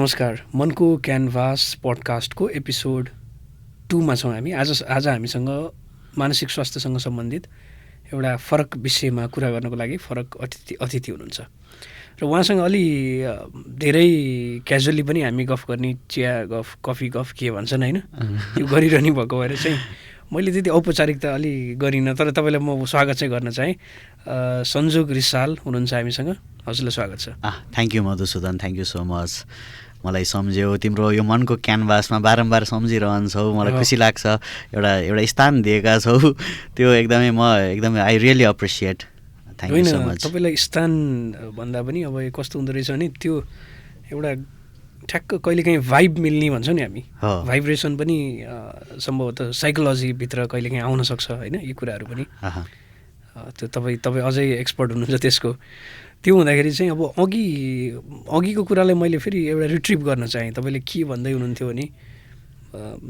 नमस्कार, मनको canvas पडकास्टको episode 2मा छौँ हामी। आज हामीसँग मानसिक स्वास्थ्यसँग सम्बन्धित एउटा फरक विषयमा कुरा गर्नको लागि फरक अतिथि हुनुहुन्छ र उहाँसँग अलि धेरै क्याजुअली पनि हामी गफ गर्ने, चिया गफ, कफी गफ के भन्छन् होइन, त्यो गरिरहने भएको भएर चाहिँ मैले त्यति औपचारिकता अलि गरिनँ। तर तपाईँलाई म स्वागत चाहिँ गर्न चाहेँ। संजोग रिसाल हुनुहुन्छ हामीसँग, हजुरलाई स्वागत छ। Thank you Madhusudan, thank you so much. मलाई सम्झ्यौ, तिम्रो यो मनको क्यानभासमा बारम्बार सम्झिरहन्छौ, मलाई खुसी लाग्छ। एउटा स्थान दिएका छौ, त्यो एकदमै I really appreciate. Thank you so much. तपाईँलाई स्थान भन्दा पनि अब कस्तो हुँदो रहेछ भने त्यो एउटा ठ्याक्क कहिलेकाहीँ भाइब मिल्ने भन्छौँ नि हामी, भाइब्रेसन पनि सम्भवतः साइकोलोजीभित्र कहिलेकाहीँ आउन सक्छ होइन, यी कुराहरू पनि। त्यो तपाईँ अझै एक्सपर्ट हुनुहुन्छ त्यसको। त्यो हुँदाखेरि चाहिँ अब अघिको कुरालाई मैले फेरि एउटा रिट्रिभ गर्न चाहेँ। तपाईँले के भन्दै हुनुहुन्थ्यो भने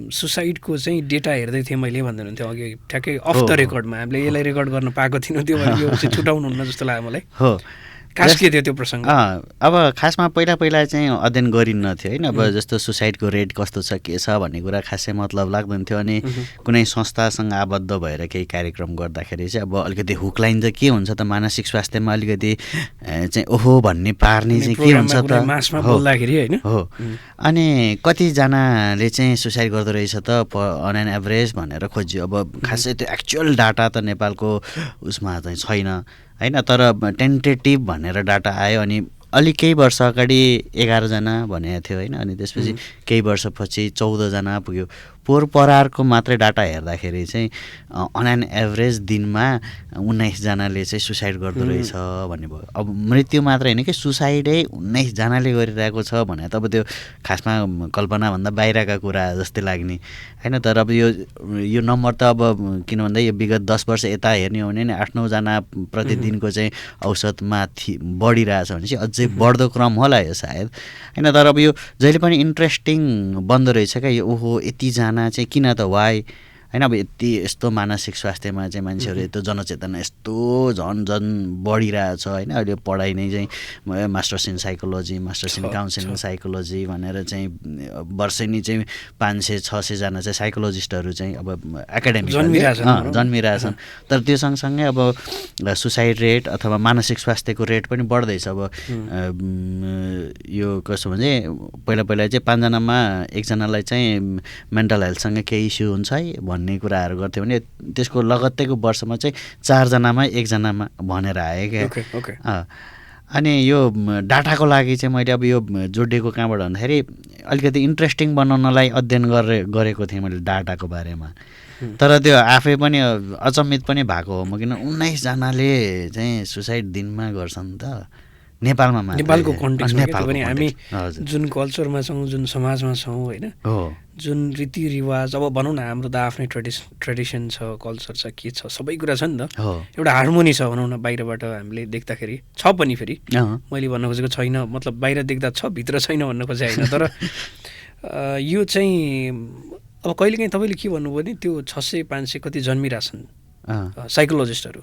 सुसाइडको चाहिँ डेटा हेर्दै थिएँ मैले भन्दै हुनुहुन्थ्यो अघि, ठ्याक्कै अफ द रेकर्डमा। हामीले यसलाई रेकर्ड गर्न पाएको थिएनौँ, त्यो भएर यो चाहिँ छुटाउनुहुन्न जस्तो लाग्यो मलाई। खास के थियो त्यो प्रसङ्ग? अब खासमा पहिला चाहिँ अध्ययन गरिन्न थियो होइन। अब जस्तो सुसाइडको रेट कस्तो छ, के छ भन्ने कुरा खासै मतलब लाग्दैन थियो। अनि कुनै संस्थासँग आबद्ध भएर केही कार्यक्रम गर्दाखेरि चाहिँ अब अलिकति हुकलाइन चाहिँ के हुन्छ त, मानसिक स्वास्थ्यमा अलिकति चाहिँ ओहो भन्ने पार्ने चाहिँ के हुन्छ त हो। अनि कतिजनाले चाहिँ सुसाइड गर्दो रहेछ त अन एन एभरेज भनेर खोज्यो। अब खासै त्यो एक्चुअल डाटा त नेपालको उसमा चाहिँ छैन होइन, तर टेन्टेटिभ भनेर डाटा आयो। अनि अलिक केही वर्ष अगाडि 11 जना भनेको थियो होइन, अनि त्यसपछि केही वर्षपछि 14 जना पुग्यो। पोहोर परारको मात्रै डाटा हेर्दाखेरि चाहिँ अन एन एभरेज दिनमा 19 जनाले चाहिँ सुसाइड गर्दो रहेछ भन्ने भयो। अब मृत्यु मात्र होइन कि सुसाइडै 19 जनाले गरिरहेको छ भने त अब त्यो खासमा कल्पनाभन्दा बाहिरका कुरा जस्तै लाग्ने होइन। तर अब यो नम्बर त अब किन भन्दा यो विगत 10 वर्ष यता हेर्ने हो भने 8-9 जना प्रतिदिनको चाहिँ औसतमा बढिरहेछ भने चाहिँ अझै बढ्दो क्रम होला यो सायद होइन। तर अब यो जहिले पनि इन्ट्रेस्टिङ बन्दो रहेछ क्या यो, ओहो यतिजना चाहिँ किन त, वाइ होइन। अब यस्तो मानसिक स्वास्थ्यमा चाहिँ मान्छेहरू यस्तो जनचेतना यस्तो झन् बढिरहेछ होइन। अहिले पढाइ नै चाहिँ masters in psychology, masters in counselling psychology भनेर चाहिँ वर्षेनी चाहिँ 500-600 जना चाहिँ साइकोलोजिस्टहरू चाहिँ अब एकाडेमिक जन्मिरहेछन्। तर त्यो सँगसँगै अब सुसाइड रेट अथवा मानसिक स्वास्थ्यको रेट पनि बढ्दैछ। अब यो कस्तो भने पहिला चाहिँ 5 जनामा 1 जनालाई चाहिँ मेन्टल हेल्थसँग केही इस्यु हुन्छ है भन्ने कुराहरू गर्थ्यो भने त्यसको लगत्तैको वर्षमा चाहिँ 4 जनामा 1 जनामा भनेर आयो क्या। अनि यो डाटाको लागि चाहिँ मैले अब यो जोडिएको कहाँबाट भन्दाखेरि अलिकति इन्ट्रेस्टिङ बनाउनलाई अध्ययन गरेको थिएँ मैले डाटाको बारेमा। तर त्यो आफै पनि अचम्मित पनि भएको हो म, किन 19 जनाले चाहिँ सुसाइड दिनमा गर्छन् त नेपालमा, नेपालको कन्टेक्स्टमा पनि। हामी जुन कल्चरमा छौँ, जुन समाजमा छौँ होइन, जुन रीतिरिवाज, अब भनौँ न हाम्रो त आफ्नै ट्रेडिसन छ, कल्चर छ, के छ, सबै कुरा छ नि त। एउटा हार्मोनी छ भनौँ न, बाहिरबाट हामीले देख्दाखेरि छ पनि। फेरि मैले भन्न खोजेको छैन मतलब बाहिर देख्दा छ, भित्र छैन भन्न खोजेको होइन। तर यो चाहिँ अब कहिलेकाहीँ तपाईँले के भन्नुभयो भने त्यो 600-500 कति जन्मिरहेछन् साइकोलोजिस्टहरू,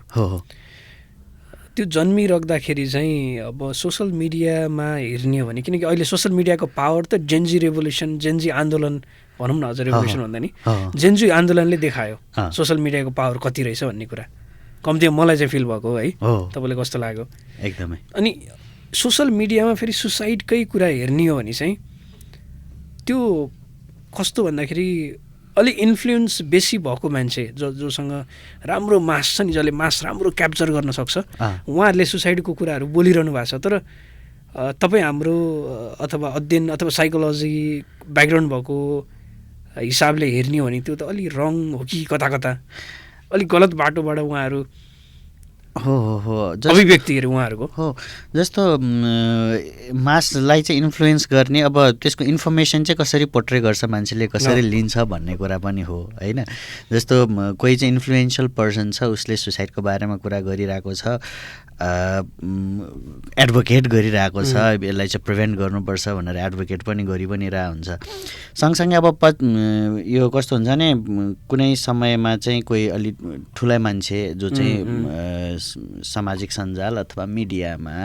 त्यो जन्मिराख्दाखेरि चाहिँ अब सोसल मिडियामा हेर्ने हो भने, किनकि अहिले सोसल मिडियाको पावर त जेनजी रेभोल्युसन, जेनजी आन्दोलन भनौँ न, अझ रेभोल्युसन भन्दा नि जेनजी आन्दोलनले देखायो सोसल मिडियाको पावर कति रहेछ भन्ने कुरा। कम्ती मलाई चाहिँ फिल भएको है, तपाईँलाई कस्तो लाग्यो? एकदमै। अनि सोसल मिडियामा फेरि सुसाइडकै कुरा हेर्ने हो भने चाहिँ त्यो कस्तो भन्दाखेरि अलिक इन्फ्लुएन्स बेसी भएको मान्छे जोसँग राम्रो मास छ नि, जसले मास राम्रो क्याप्चर गर्न सक्छ, उहाँहरूले सुसाइडको कुराहरू बोलिरहनु भएको छ। तर तपाईँ हाम्रो अथवा अध्ययन अथवा साइकोलोजी ब्याकग्राउन्ड भएको हिसाबले हेर्ने हो भने त्यो त अलिक रङ हो कि कता अलिक गलत बाटोबाट उहाँहरू अभिव्यक्तिहरू उहाँहरूको हो। जस्तो मासलाई चाहिँ इन्फ्लुएन्स गर्ने, अब त्यसको इन्फर्मेसन चाहिँ कसरी पोर्ट्रे गर्छ मान्छेले, कसरी लिन्छ भन्ने कुरा पनि हो होइन। जस्तो कोही चाहिँ इन्फ्लुएन्सियल पर्सन छ, उसले सुसाइडको बारेमा कुरा गरिरहेको छ, एडभोकेट गरिरहेको छ, यसलाई चाहिँ प्रिभेन्ट गर्नुपर्छ भनेर एडभोकेट पनि गरिरहेको हुन्छ। सँगसँगै अब यो कस्तो हुन्छ भने कुनै समयमा चाहिँ कोही अलिक ठुलै मान्छे जो चाहिँ सामाजिक सञ्जाल अथवा मिडियामा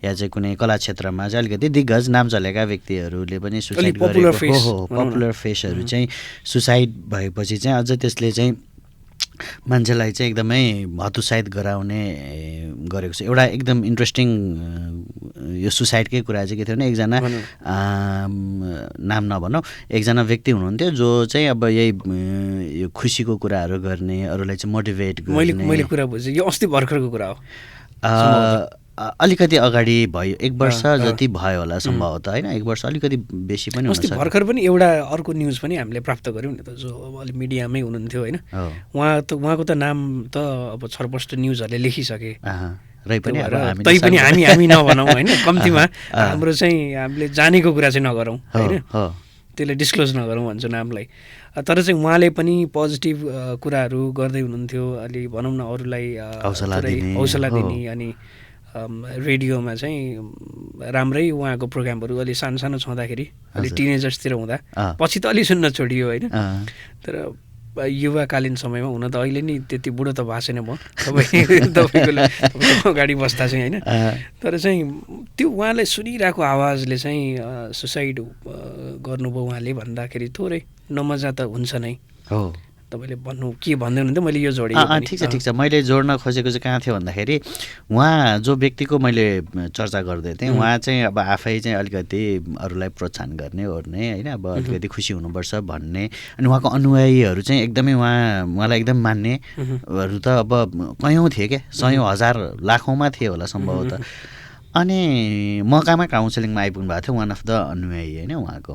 या चाहिँ कुनै कला क्षेत्रमा चाहिँ अलिकति दिग्गज नाम चलेका व्यक्तिहरूले पनि सुसाइड गरेको पपुलर फेसहरू चाहिँ सुसाइड भएपछि चाहिँ अझ त्यसले चाहिँ मान्छेलाई चाहिँ एकदमै हतोत्साहित गराउने गरेको छ। एउटा एकदम इन्ट्रेस्टिङ यो सुसाइडकै कुरा चाहिँ के थियो भने एकजना नाम नभनौँ एकजना व्यक्ति हुनुहुन्थ्यो जो चाहिँ अब यही यो खुसीको कुराहरू गर्ने अरूलाई चाहिँ मोटिभेट गर्ने। मैले कुरा बुझेँ यो अस्ति भर्खरको कुरा हो अलिकति अगाडि भयो 1 वर्ष जति भयो होला सम्भवतः होइन 1 वर्ष अलिकति बेसी पनि अस्ति भर्खर पनि एउटा अर्को न्युज पनि हामीले प्राप्त गऱ्यौँ नि त जो अलि मिडियामै हुनुहुन्थ्यो होइन उहाँको त नाम त अब छरपष्ट न्युजहरूले लेखिसके रै पनि तै पनि हामी नभनौँ होइन कम्तीमा हाम्रो चाहिँ हामीले जानेको कुरा चाहिँ नगरौँ होइन त्यसले डिस्क्लोज नगरौँ भन्छु नामलाई। तर चाहिँ उहाँले पनि पोजिटिभ कुराहरू गर्दै हुनुहुन्थ्यो अलि भनौँ न अरूलाई हौसला दिने अनि रेडियोमा चाहिँ राम्रै उहाँको प्रोग्रामहरू अलि सानो सानो छँदाखेरि अलि टिनेजर्सतिर हुँदा पछि त अलि सुन्न छोडियो होइन। तर युवाकालीन समयमा हुन त अहिले नि त्यति बुढो त भएको छैन म तपाईँको अगाडि बस्दा चाहिँ होइन। तर चाहिँ त्यो उहाँलाई सुनिरहेको आवाजले चाहिँ सुसाइड गर्नुभयो उहाँले भन्दाखेरि थोरै नमजा त हुन्छ नै हो। तपाईँले भन्नु के भन्दै हुनुहुन्थ्यो मैले यो जोडेँ ठिक छ मैले जोड्न खोजेको चाहिँ कहाँ थियो भन्दाखेरि उहाँ जो व्यक्तिको मैले चर्चा गर्दै थिएँ उहाँ चाहिँ अब आफै चाहिँ अलिकति अरूलाई प्रोत्साहन गर्ने ओर्ने होइन अब अलिकति खुसी हुनुपर्छ भन्ने अनि उहाँको अनुयायीहरू चाहिँ एकदमै उहाँलाई एकदम मान्नेहरू त अब कयौँ थिए क्या सयौँ हजार लाखौँमा थिए होला सम्भवतः। अनि मकामा काउन्सिलिङमा आइपुग्नु भएको थियो वान अफ द अनुयायी होइन उहाँको।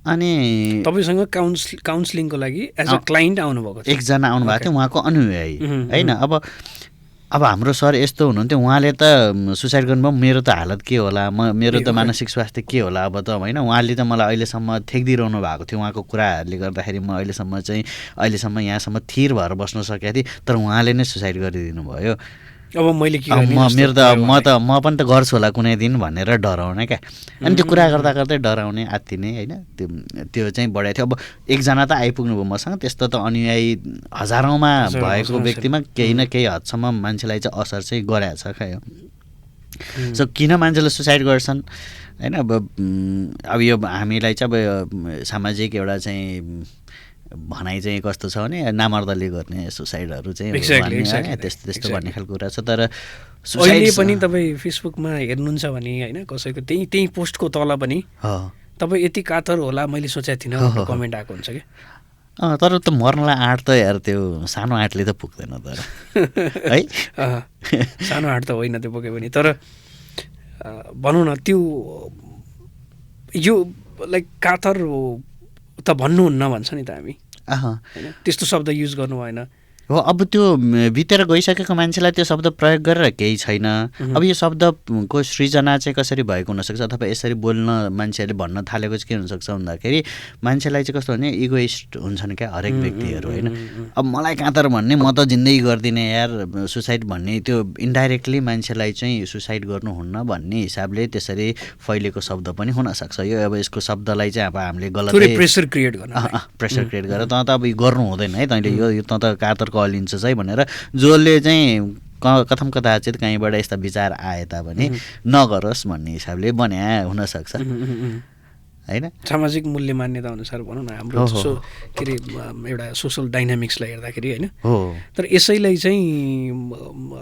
अनि तपाईँसँग काउन्सिलिङको लागि एज अ क्लाइन्ट आउनुभएको थियो एकजना आउनुभएको थियो उहाँको अनुयायी होइन। अब हाम्रो सर यस्तो हुनुहुन्थ्यो उहाँले त सुसाइड गर्नुभयो मेरो त हालत के होला मेरो त मानसिक स्वास्थ्य के होला अब त होइन। उहाँले त मलाई अहिलेसम्म ठेक्दिरहनु भएको थियो उहाँको कुराहरूले गर्दाखेरि म अहिलेसम्म यहाँसम्म थिर भएर बस्न सकेको थिएँ तर उहाँले नै सुसाइड गरिदिनु भयो। अब मैले के मेरो त म पनि त गर्छु होला कुनै दिन भनेर डराउने क्या। अनि त्यो कुरा गर्दा गर्दै डराउने आत्तिने होइन त्यो चाहिँ बढाएको थियो। अब एकजना त आइपुग्नु भयो मसँग त्यस्तो त अनुयायी हजारौँमा भएको व्यक्तिमा केही न केही हदसम्म मान्छेलाई चाहिँ असर चाहिँ गराएको छ क्या यो। सो किन मान्छेले सुसाइड गर्छन् होइन अब यो हामीलाई चाहिँ अब सामाजिक एउटा चाहिँ भनाइ चाहिँ कस्तो छ भने नामर्दले गर्ने सुसाइडहरू चाहिँ त्यस्तो भन्ने खालको कुरा छ। तर अहिले पनि तपाईँ फेसबुकमा हेर्नुहुन्छ भने होइन कसैको त्यही पोस्टको तल पनि तपाईँ यति कातर होला मैले सोचेको थिइनँ कमेन्ट आएको हुन्छ क्या। तर त मर्नलाई आँट त यार त्यो सानो आँटले त पुग्दैन तर है सानो आँट त होइन त्यो पुग्यो भने। तर भनौँ न त्यो यो लाइक कातर त भन्नुहुन्न भन्छ नि त हामी होइन त्यस्तो शब्द युज गर्नु भएन हो। अब त्यो भित्र गइसकेको मान्छेलाई त्यो शब्द प्रयोग गरेर केही छैन। अब यो शब्दको सृजना चाहिँ कसरी भएको हुनसक्छ अथवा यसरी बोल्न मान्छेहरूले भन्न थालेको चाहिँ के हुनसक्छ भन्दाखेरि मान्छेलाई चाहिँ कस्तो भने इगोइस्ट हुन्छन् क्या हरेक व्यक्तिहरू होइन। अब मलाई काँतर भन्ने म त जिन्दगी गर्दिनँ यार सुसाइड भन्ने त्यो इन्डाइरेक्टली मान्छेलाई चाहिँ सुसाइड गर्नुहुन्न भन्ने हिसाबले त्यसरी फैलेको शब्द पनि हुनसक्छ। यो अब यसको शब्दलाई चाहिँ अब हामीले गलत प्रेसर क्रिएट गरेर त अब गर्नु हुँदैन है तैँले यो त कातरको अलिन्छस् है भनेर जसले चाहिँ कथम कदाचित कहीँबाट यस्ता विचार आए तापनि नगरोस् भन्ने हिसाबले बन्या हुनसक्छ होइन। सामाजिक मूल्य मान्यता अनुसार भनौँ न हाम्रो के अरे एउटा सोसल डाइनामिक्सलाई हेर्दाखेरि होइन। तर यसैलाई चाहिँ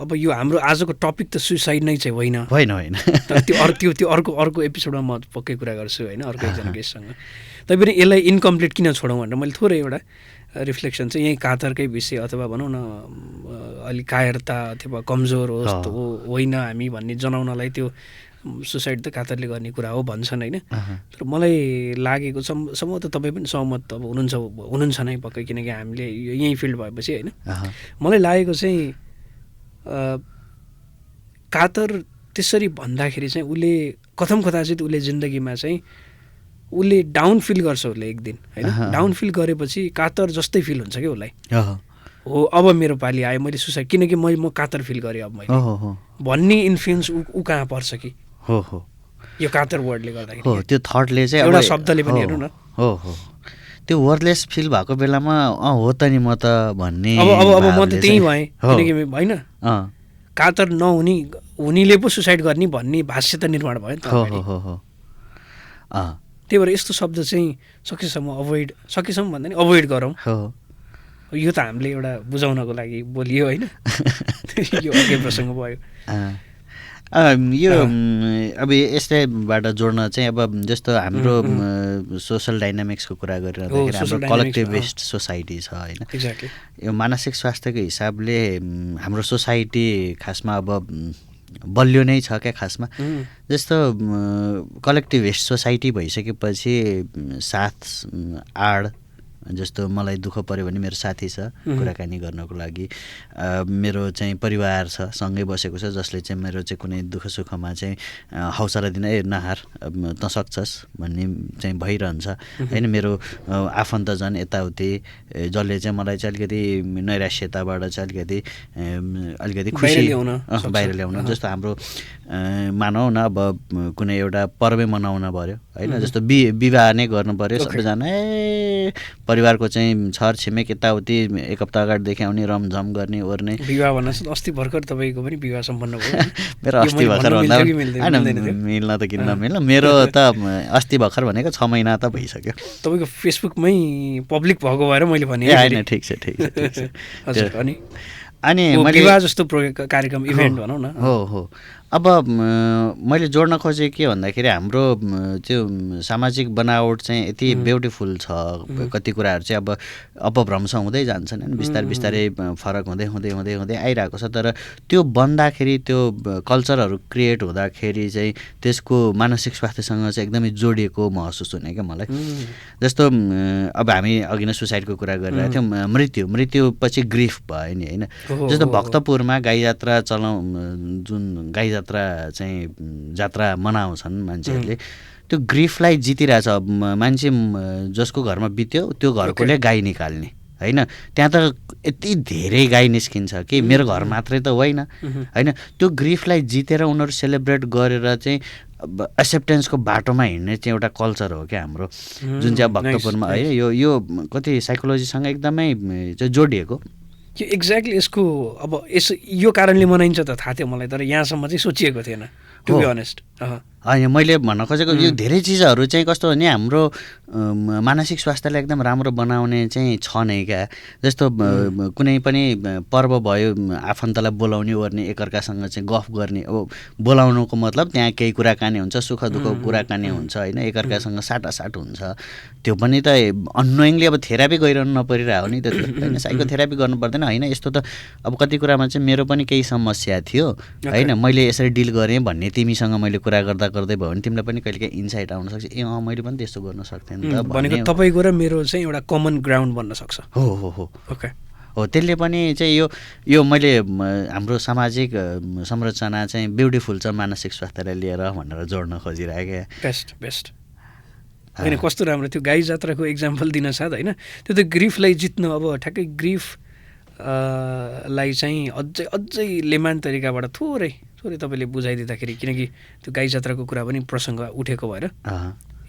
अब यो हाम्रो आजको टपिक त सुसाइड नै चाहिँ होइन तर त्यो अर्को एपिसोडमा म पक्कै कुरा गर्छु होइन अर्को एकजना गेस्टसँग। तैपनि यसलाई इन्कम्प्लिट किन छोडौँ भनेर मैले थोरै एउटा रिफ्लेक्सन चाहिँ यही कातरकै विषय अथवा भनौँ न अलिक कायरता अथवा कमजोर होस् होइन हामी भन्ने जनाउनलाई त्यो सुसाइड त कातरले गर्ने कुरा हो भन्छन् होइन। तर मलाई लागेको सम्भवतः तपाईँ पनि सहमत अब हुनुहुन्छ नै पक्कै किनकि हामीले यहीँ फिल्ड भएपछि होइन। मलाई लागेको चाहिँ कातर त्यसरी भन्दाखेरि चाहिँ उसले कथम कदाचित उसले जिन्दगीमा चाहिँ उसले डाउन फिल गर्छ उसले एक दिन होइन। डाउन फिल गरेपछि कातर जस्तै फिल हुन्छ क्या उसलाई हो अब मेरो पालि आयो मैले सुसाइड किनकि म कातर फिल गरेँ अब मैले भन्ने इन्फ्लुएन्स ऊ कहाँ पर्छ कि यो कातर वर्डले गर्दाखेरि त्यो थटले चाहिँ एउटा शब्दले पनि हेर्नु न त्यो वर्डलेस फिल भएको बेलामा हो त नि म त भन्ने अब म त त्यही भएँ किनकि होइन कातर हुनेले पो सुसाइड गर्ने भन्ने भाष्य त निर्माण भयो नि त। त्यही भएर यस्तो शब्द चाहिँ सकेसम्म भन्दा नि अभोइड गरौँ। यो त हामीले एउटा बुझाउनको लागि बोलियो होइन। यो अर्कै प्रसङ्ग भयो। यो अब यसैबाट जोड्न चाहिँ अब जस्तो हाम्रो सोसल डाइनामिक्सको कुरा गरिरहँदाखेरि हाम्रो कलेक्टिभिस्ट सोसाइटी छ होइन। एक्ज्याक्टली। यो मानसिक स्वास्थ्यको हिसाबले हाम्रो सोसाइटी खासमा अब बलियो नै छ क्या खासमा। जस्तो कलेक्टिभिस्ट सोसाइटी भइसकेपछि साथ आड, जस्तो मलाई दुःख पऱ्यो भने मेरो साथी छ कुराकानी गर्नको लागि, मेरो चाहिँ परिवार छ सँगै बसेको छ जसले चाहिँ मेरो चाहिँ कुनै दुःख सुखमा चाहिँ हौसला दिन नहार त सक्छस् भन्ने चाहिँ भइरहन्छ होइन। मेरो आफन्तजन यताउति जसले चाहिँ मलाई चाहिँ अलिकति नैराश्यताबाट चाहिँ अलिकति खुसी बाहिर ल्याउन, जस्तो हाम्रो मानौँ न अब कुनै एउटा पर्वै मनाउन पर्यो होइन, जस्तो विवाह नै गर्नु पर्यो, सबैजना परिवारको चाहिँ छर छिमेक यताउति एक हप्ता अगाडिदेखि आउने रमझम गर्ने ओर्ने। विवाह भन्न अस्ति भर्खर तपाईँको पनि विवाह सम्पन्न भयो। मेरो अस्ति भर्खर भन्दा होइन, मिल्न त किन नमिल्न, मेरो त अस्ति भर्खर भनेको 6 महिना त भइसक्यो। तपाईँको फेसबुकमै पब्लिक भएको भएर मैले भने होइन। ठिक छ। हजुर। अनि विवाह जस्तो कार्यक्रम इभेन्ट भनौँ न। हो। अब मैले जोड्न खोजेँ के भन्दाखेरि हाम्रो त्यो सामाजिक बनावट चाहिँ यति ब्युटिफुल छ, कति कुराहरू चाहिँ अब अपभ्रंश हुँदै जान्छन् होइन, बिस्तारै फरक हुँदै आइरहेको छ। तर त्यो बन्दाखेरि त्यो कल्चरहरू क्रिएट हुँदाखेरि चाहिँ त्यसको मानसिक स्वास्थ्यसँग चाहिँ एकदमै जोडिएको महसुस हुने क्या मलाई। जस्तो अब हामी अघि नै सुसाइडको कुरा गरिरहेको थियौँ, मृत्युपछि ग्रिफ भयो नि होइन। जस्तो भक्तपुरमा गाई जात्रा जुन गाई जात्रा चाहिँ जात्रा मनाउँछन् मान्छेहरूले, त्यो ग्रिफलाई जितिरहेछ। मान्छे जसको घरमा बित्यो त्यो घरकोले गाई निकाल्ने होइन। त्यहाँ त यति धेरै गाई निस्किन्छ कि मेरो घर मात्रै त होइन होइन। त्यो ग्रिफलाई जितेर उनीहरू सेलिब्रेट गरेर चाहिँ एक्सेप्टेन्सको बाटोमा हिँड्ने चाहिँ एउटा कल्चर हो क्या हाम्रो, जुन चाहिँ अब भक्तपुरमा है यो कति साइकोलोजीसँग एकदमै चाहिँ जोडिएको। यो एक्ज्याक्टली यसको अब यो कारणले मनाइन्छ त थाहा थियो मलाई, तर यहाँसम्म चाहिँ सोचिएको थिएन टु बी अनेस्ट। होइन, मैले भन्न खोजेको यो धेरै चिजहरू चाहिँ कस्तो भने हाम्रो मानसिक स्वास्थ्यलाई एकदम राम्रो बनाउने चाहिँ छ नै क्या। जस्तो कुनै पनि पर्व भयो, आफन्तलाई बोलाउने ओर्ने, एकअर्कासँग चाहिँ गफ गर्ने। अब बोलाउनुको मतलब त्यहाँ केही कुराकानी हुन्छ, सुख दुःखको कुराकानी हुन्छ होइन, एकअर्कासँग साटासाट हुन्छ। त्यो पनि त अननोइङली अब थेरापी गइरहनु नपरिरहेको नि त होइन, साइकोथेरापी गर्नु पर्दैन होइन। यस्तो त अब कति कुरामा चाहिँ मेरो पनि केही समस्या थियो होइन, मैले यसरी डिल गरेँ भन्ने तिमीसँग मैले कुरा गर्दा भयो भने तिमीलाई पनि कहिलेकाहीँ इन्साइट आउन सक्छ, मैले पनि त्यस्तो गर्न सक्थेँ नि त भनेको तपाईँको र मेरो चाहिँ एउटा कमन ग्राउन्ड बन्न सक्छ। हो। ओके। हो, त्यसले पनि चाहिँ यो मैले हाम्रो सामाजिक संरचना चाहिँ ब्युटिफुल छ मानसिक स्वास्थ्यलाई लिएर भनेर जोड्न खोजिरहेको। बेस्ट होइन, कस्तो राम्रो त्यो गाई जात्राको इक्जाम्पल दिन साथ होइन। त्यो त ग्रिफलाई जित्नु, अब ठ्याक्कै ग्रिफ लाई चाहिँ अझै लेमान तरिकाबाट थोरै तपाईँले बुझाइदिँदाखेरि, किनकि त्यो गाई जात्राको कुरा पनि प्रसङ्ग उठेको भएर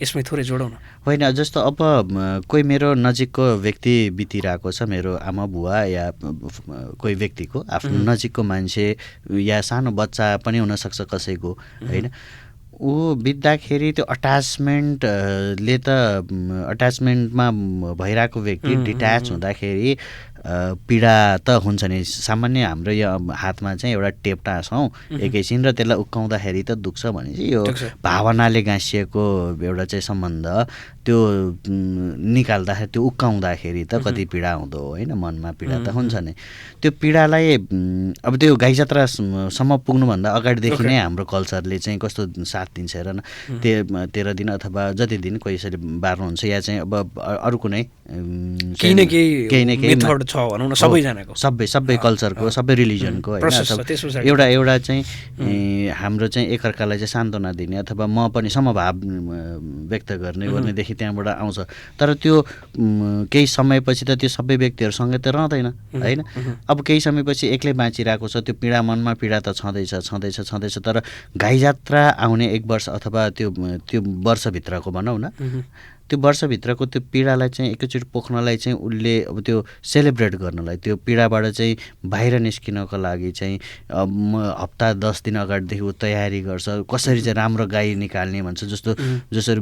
यसमै थोरै जोडौँ न। होइन, जस्तो अब कोही मेरो नजिकको व्यक्ति बितिरहेको छ, मेरो आमा बुवा या कोही व्यक्तिको आफ्नो नजिकको मान्छे या सानो बच्चा पनि हुनसक्छ कसैको होइन, ऊ बित्दाखेरि त्यो अट्याचमेन्टले त अट्याचमेन्टमा भइरहेको व्यक्ति डिट्याच हुँदाखेरि पीडा त हुन्छ नि। सामान्य हाम्रो यो हातमा चाहिँ एउटा टेप टाँसौँ एकैछिन र त्यसलाई उक्काउँदाखेरि त दुख्छ भनेपछि यो भावनाले गाँसिएको एउटा चाहिँ सम्बन्ध त्यो निकाल्दाखेरि, त्यो उक्काउँदाखेरि त कति पीडा हुँदो होइन, मनमा पीडा त हुन्छ नि। त्यो पीडालाई अब त्यो गाई जात्रासम्म पुग्नुभन्दा अगाडिदेखि नै हाम्रो कल्चरले चाहिँ कस्तो साथ दिन्छ हेर न। 13 दिन अथवा जति दिन कोही यसरी बार्नुहुन्छ या चाहिँ अब अरू कुनै केही न केही मेथड छ भनौँ न सबैजनाको, सबै कल्चरको, सबै रिलिजनको होइन। एउटा चाहिँ हाम्रो चाहिँ एकअर्कालाई चाहिँ सान्त्वना दिने अथवा म पनि समभाव व्यक्त गर्नेदेखि त्यहाँबाट आउँछ। तर त्यो केही समयपछि त त्यो सबै व्यक्तिहरूसँगै त रहँदैन होइन। अब केही समयपछि एक्लै बाँचिरहेको छ, त्यो पीडा मनमा पीडा त छँदैछ। तर गाई जात्रा आउने 1 वर्ष अथवा त्यो वर्षभित्रको भनौँ न, त्यो वर्षभित्रको त्यो पीडालाई चाहिँ एकैचोटि पोख्नलाई चाहिँ उसले अब त्यो सेलिब्रेट गर्नलाई त्यो पीडाबाट चाहिँ बाहिर निस्किनको लागि चाहिँ हप्ता 10 दिन अगाडिदेखि ऊ तयारी गर्छ कसरी चाहिँ राम्रो गाई निकाल्ने भन्छ जस्तो जसरी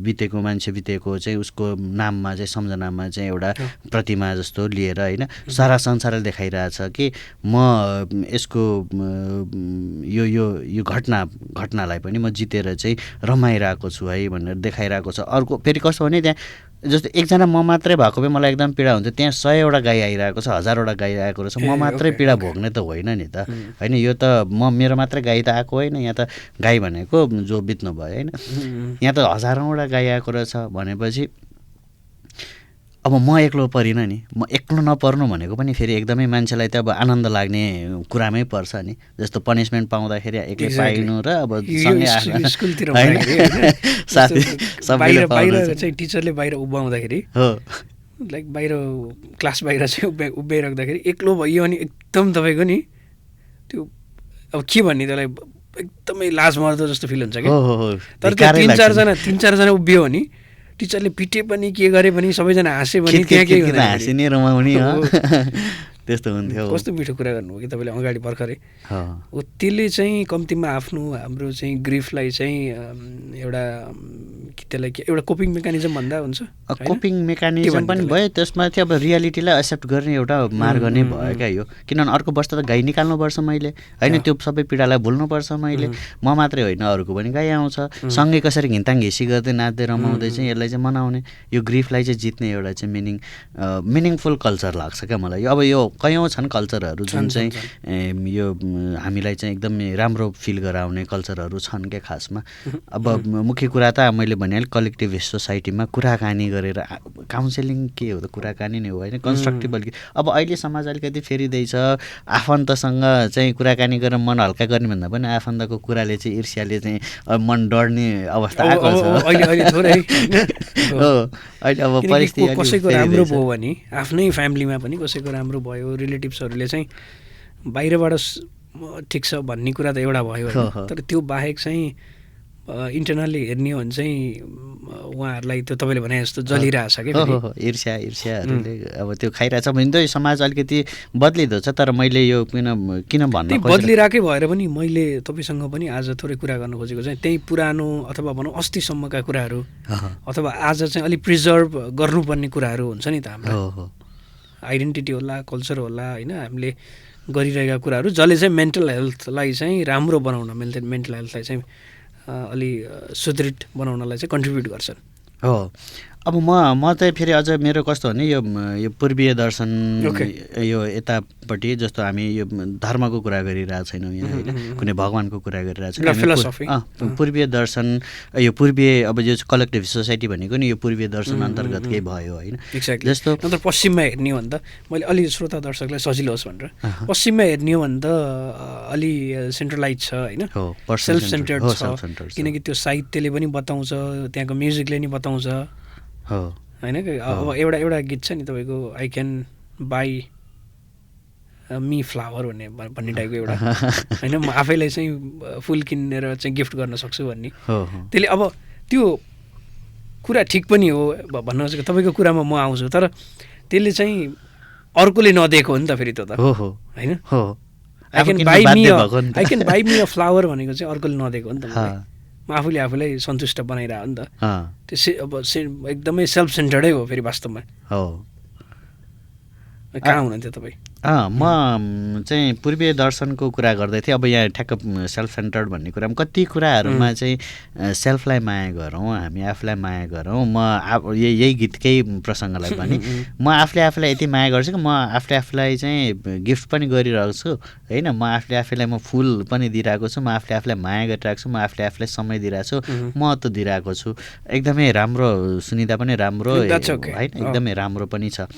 बितेको मान्छे बितेको चाहिँ उसको नाममा चाहिँ सम्झनामा चाहिँ एउटा प्रतिमा जस्तो लिएर होइन सारा संसारले देखाइरहेछ कि म यसको यो घटनालाई पनि म जितेर चाहिँ रमाइरहेको छु है भनेर देखाइरहेको छ। अर्को फेरि कस्तो भने त्यहाँ जस्तो एकजना म मात्रै भएको भए मलाई एकदम पीडा हुन्थ्यो, त्यहाँ 100वटा गाई आइरहेको छ 1000वटा गाई आएको रहेछ, म मात्रै पीडा भोग्ने त होइन नि त होइन, यो त मेरो मात्रै गाई त आएको होइन, यहाँ त गाई भनेको जो बित्नु भयो होइन, यहाँ त हजारौँवटा गाई आएको रहेछ भनेपछि अब म एक्लो परिनँ नि, म एक्लो नपर्नु भनेको पनि फेरि एकदमै मान्छेलाई त अब आनन्द लाग्ने कुरामै पर्छ नि। जस्तो पनिसमेन्ट पाउँदाखेरि एक्लै पाइनु र अब सँगै स्कुलतिर साथी सबैले बाहिर चाहिँ टिचरले बाहिर उभ्याउँदाखेरि हो लाइक बाहिर क्लास बाहिर चाहिँ उभ्याइराख्दाखेरि एक्लो भयो अनि एकदम तपाईँको नि त्यो अब के भन्ने त्यसलाई एकदमै लाज मर्दो जस्तो फिल हुन्छ क्या। तर त्यो तिन चारजना उभियो भने टिचरले पिटे पनि के गरे पनि सबैजना हाँसे पनि त्यहाँ के हाँसे नै रमाउने त्यस्तो हुन्थ्यो। कस्तो मिठो कुरा गर्नुभयो कि तपाईँले अगाडि भर्खरै हो। त्यसले चाहिँ कम्तीमा आफ्नो हाम्रो चाहिँ ग्रिफलाई चाहिँ एउटा त्यसलाई एउटा कोपिङ मेकानिजम भन्दा हुन्छ, कोपिङ मेकानिजम पनि भयो, त्यसमा चाहिँ अब रियालिटीलाई एक्सेप्ट गर्ने एउटा मार्ग नै भयो क्या यो। किनभने अर्को वर्ष त गाई निकाल्नुपर्छ मैले होइन, त्यो सबै पीडालाई भुल्नुपर्छ मैले, म मात्रै होइन अरूको पनि गाई आउँछ, सँगै कसरी घिन्ताङ घिसी गर्दै नाच्दै रमाउँदै चाहिँ यसलाई चाहिँ मनाउने, यो ग्रिफलाई चाहिँ जित्ने एउटा चाहिँ मिनिङफुल कल्चर लाग्छ क्या मलाई। अब यो कयौँ छन् कल्चरहरू जुन चाहिँ यो हामीलाई चाहिँ एकदमै राम्रो फिल गराउने कल्चरहरू छन् क्या खासमा। अब मुख्य कुरा त मैले भनिहालेँ कलेक्टिभिस्ट सोसाइटीमा कुराकानी गरेर, काउन्सिलिङ के हो त कुराकानी नै हो होइन, कन्स्ट्रक्टिभ। अब अहिले समाज अलिकति फेरिँदैछ, आफन्तसँग चाहिँ कुराकानी गरेर मन हल्का गर्ने भन्दा पनि आफन्तको कुराले चाहिँ ईर्ष्याले चाहिँ मन डढ्ने अवस्था आएको छ हो। अहिले अब परिस्थिति कसैको राम्रो भयो भने आफ्नै फ्यामिलीमा पनि कसैको राम्रो भयो, रिलेटिभ्सहरूले चाहिँ बाहिरबाट ठिक छ भन्ने कुरा त एउटा भयो, तर त्यो बाहेक चाहिँ इन्टरनल्ली हेर्ने हो भने चाहिँ उहाँहरूलाई त्यो तपाईँले भने जस्तो जलिरहेछ क्या ईर्ष्याहरूले अब त्यो खाइरहेछ भने त समाज अलिकति बद्लिँदो छ। तर मैले यो किन भन्न बद्लिरहेकै भएर पनि मैले तपाईँसँग पनि आज थोरै कुरा गर्नु खोजेको चाहिँ त्यही पुरानो अथवा भनौँ अस्तिसम्मका कुराहरू अथवा आज चाहिँ अलिक प्रिजर्भ गर्नुपर्ने कुराहरू हुन्छ नि त, हाम्रो आइडेन्टिटी होला, कल्चर होला होइन, हामीले गरिरहेका कुराहरू जसले चाहिँ मेन्टल हेल्थलाई चाहिँ राम्रो बनाउन, मेन्टल हेल्थलाई चाहिँ अलि सुदृढ बनाउनलाई चाहिँ कन्ट्रिब्युट गर्छन् हो। अब म चाहिँ फेरि अझ मेरो कस्तो भने यो पूर्वीय दर्शन यो यतापट्टि जस्तो हामी यो धर्मको कुरा गरिरहेको छैनौँ यहाँ होइन, कुनै भगवानको कुरा गरिरहेको छैनौँ, पूर्वीय दर्शन यो पूर्वीय अब यो कलेक्टिभ सोसाइटी भनेको नि यो पूर्वीय दर्शन अन्तर्गतकै भयो होइन। जस्तो नत्र पश्चिममा हेर्ने हो भने त मैले अलि श्रोता दर्शकलाई सजिलो होस् भनेर पश्चिममा हेर्ने हो भने त अलि सेन्ट्रलाइज छ होइन, सेल्फ सेन्टर्ड छ, किनकि त्यो साहित्यले पनि बताउँछ, त्यहाँको म्युजिकले नि बताउँछ होइन। अब एउटा गीत छ नि तपाईँको I can by me flower भन्ने टाइपको एउटा होइन, म आफैलाई चाहिँ फुल किनेर चाहिँ गिफ्ट गर्न सक्छु भन्ने, त्यसले अब त्यो कुरा ठिक पनि हो भन्न खोजेको तपाईँको कुरामा म आउँछु, तर त्यसले चाहिँ अर्कोले नदिएको हो नि त फेरि त्यो त होइन। I can by me a flower भनेको चाहिँ अर्कोले नदिएको हो नि त, म आफूलाई सन्तुष्ट बनाइरह नि त, त्यो अब एकदमै सेल्फ सेन्टर्डै हो फेरि वास्तवमा हो। कहाँ हुनुहुन्थ्यो तपाईँ? म चाहिँ पूर्वीय दर्शनको कुरा गर्दै थिएँ। अब यहाँ ठ्याक्क सेल्फ सेन्टर्ड भन्ने कुरामा कति कुराहरूमा चाहिँ सेल्फलाई माया गरौँ, हामी आफूलाई माया गरौँ। म यही गीतकै प्रसङ्गलाई पनि म आफूलाई यति माया गर्छु कि म आफूलाई चाहिँ गिफ्ट पनि गरिरहेको छु होइन, म आफूलाई म फुल पनि दिइरहेको छु, म आफूलाई माया गरिरहेको छु, म आफूलाई समय दिइरहेको छु, महत्त्व दिइरहेको छु। एकदमै राम्रो सुनिँदा पनि राम्रो होइन, एकदमै राम्रो पनि छ।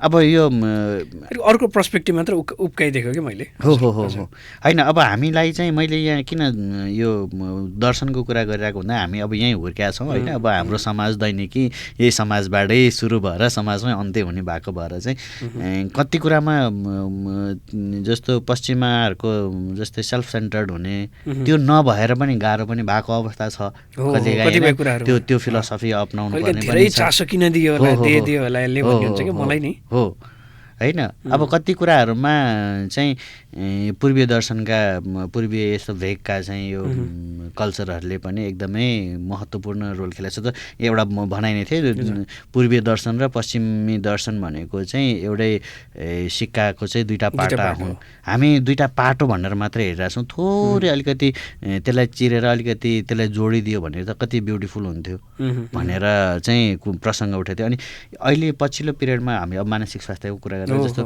अब यो अर्को पर्सपेक्टिभ मात्र उप्काइदिएको कि मैले। हो होइन, अब हामीलाई चाहिँ मैले यहाँ किन यो दर्शनको कुरा गरिरहेको हुँदा हामी अब यहीँ हुर्केका छौँ होइन। अब हाम्रो समाज दैनिकी यही समाजबाटै सुरु भएर समाजमै अन्त्य हुने भएको भएर चाहिँ कति कुरामा जस्तो पश्चिमाहरूको जस्तै सेल्फ सेन्टर्ड हुने त्यो नभएर पनि गाह्रो पनि भएको अवस्था छ कतिपय कुराहरू। त्यो फिलोसफी अपनाउनु पर्ने धेरै चासो किन दियो होला दियो होला यसले भन्ने हुन्छ कि मलाई नि हो होइन। अब कति कुराहरूमा चाहिँ पूर्वीय दर्शनका पूर्वीय यस्तो भेगका चाहिँ यो कल्चरहरूले पनि एकदमै महत्त्वपूर्ण रोल खेलेको छ। त एउटा भनाइ नै थियो पूर्वीय दर्शन र पश्चिमी दर्शन भनेको चाहिँ एउटै सिक्काको चाहिँ दुईवटा पाटा हुन्। हामी दुईवटा पाटो भनेर मात्रै हेरिरहेको छौँ। थोरै अलिकति त्यसलाई चिरेर अलिकति त्यसलाई जोडिदियो भने त कति ब्युटिफुल हुन्थ्यो भनेर चाहिँ प्रसङ्ग उठेको थियो। अनि अहिले पछिल्लो पिरियडमा हामी अब मानसिक स्वास्थ्यको कुरा गर्दा जस्तो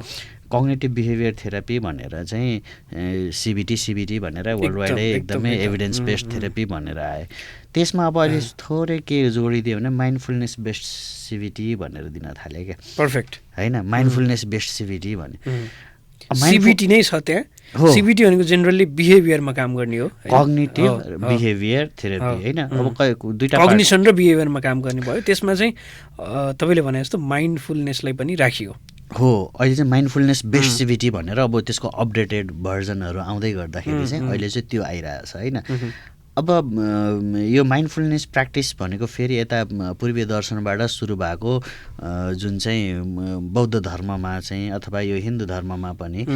कग्निटिभ बिहेभियर थेरापी भनेर चाहिँ सिबिटी भनेर वर्ल्ड वाइडै एकदमै एभिडेन्स बेस्ड थेरापी भनेर आए। त्यसमा अब अहिले थोरै के जोडिदियो भने माइन्डफुलनेस बेस्ड सिबिटी भनेर दिन थाल्यो क्या। पर्फेक्ट होइन, माइन्डफुलनेस बेस्ड सिबिटी भने सिबिटी नै छ त्यहाँ। सिबिटी भनेको जेनरली बिहेभियरमा काम गर्ने हो, कग्निटिभ बिहेभियर थेरापी होइन। अब दुईटा कग्निसन र बिहेभियरमा काम गर्ने भयो। त्यसमा चाहिँ तपाईँले भने जस्तो माइन्डफुलनेसलाई पनि राखियो हो। अहिले चाहिँ माइन्डफुलनेस बेस्ड सिबिटी भनेर अब त्यसको अपडेटेड भर्जनहरू आउँदै गर्दाखेरि चाहिँ अहिले चाहिँ त्यो आइरहेछ होइन। अब यो माइन्डफुलनेस प्र्याक्टिस भनेको फेरि यता पूर्वीय दर्शनबाट सुरु भएको जुन चाहिँ बौद्ध धर्ममा चाहिँ अथवा यो हिन्दू धर्ममा पनि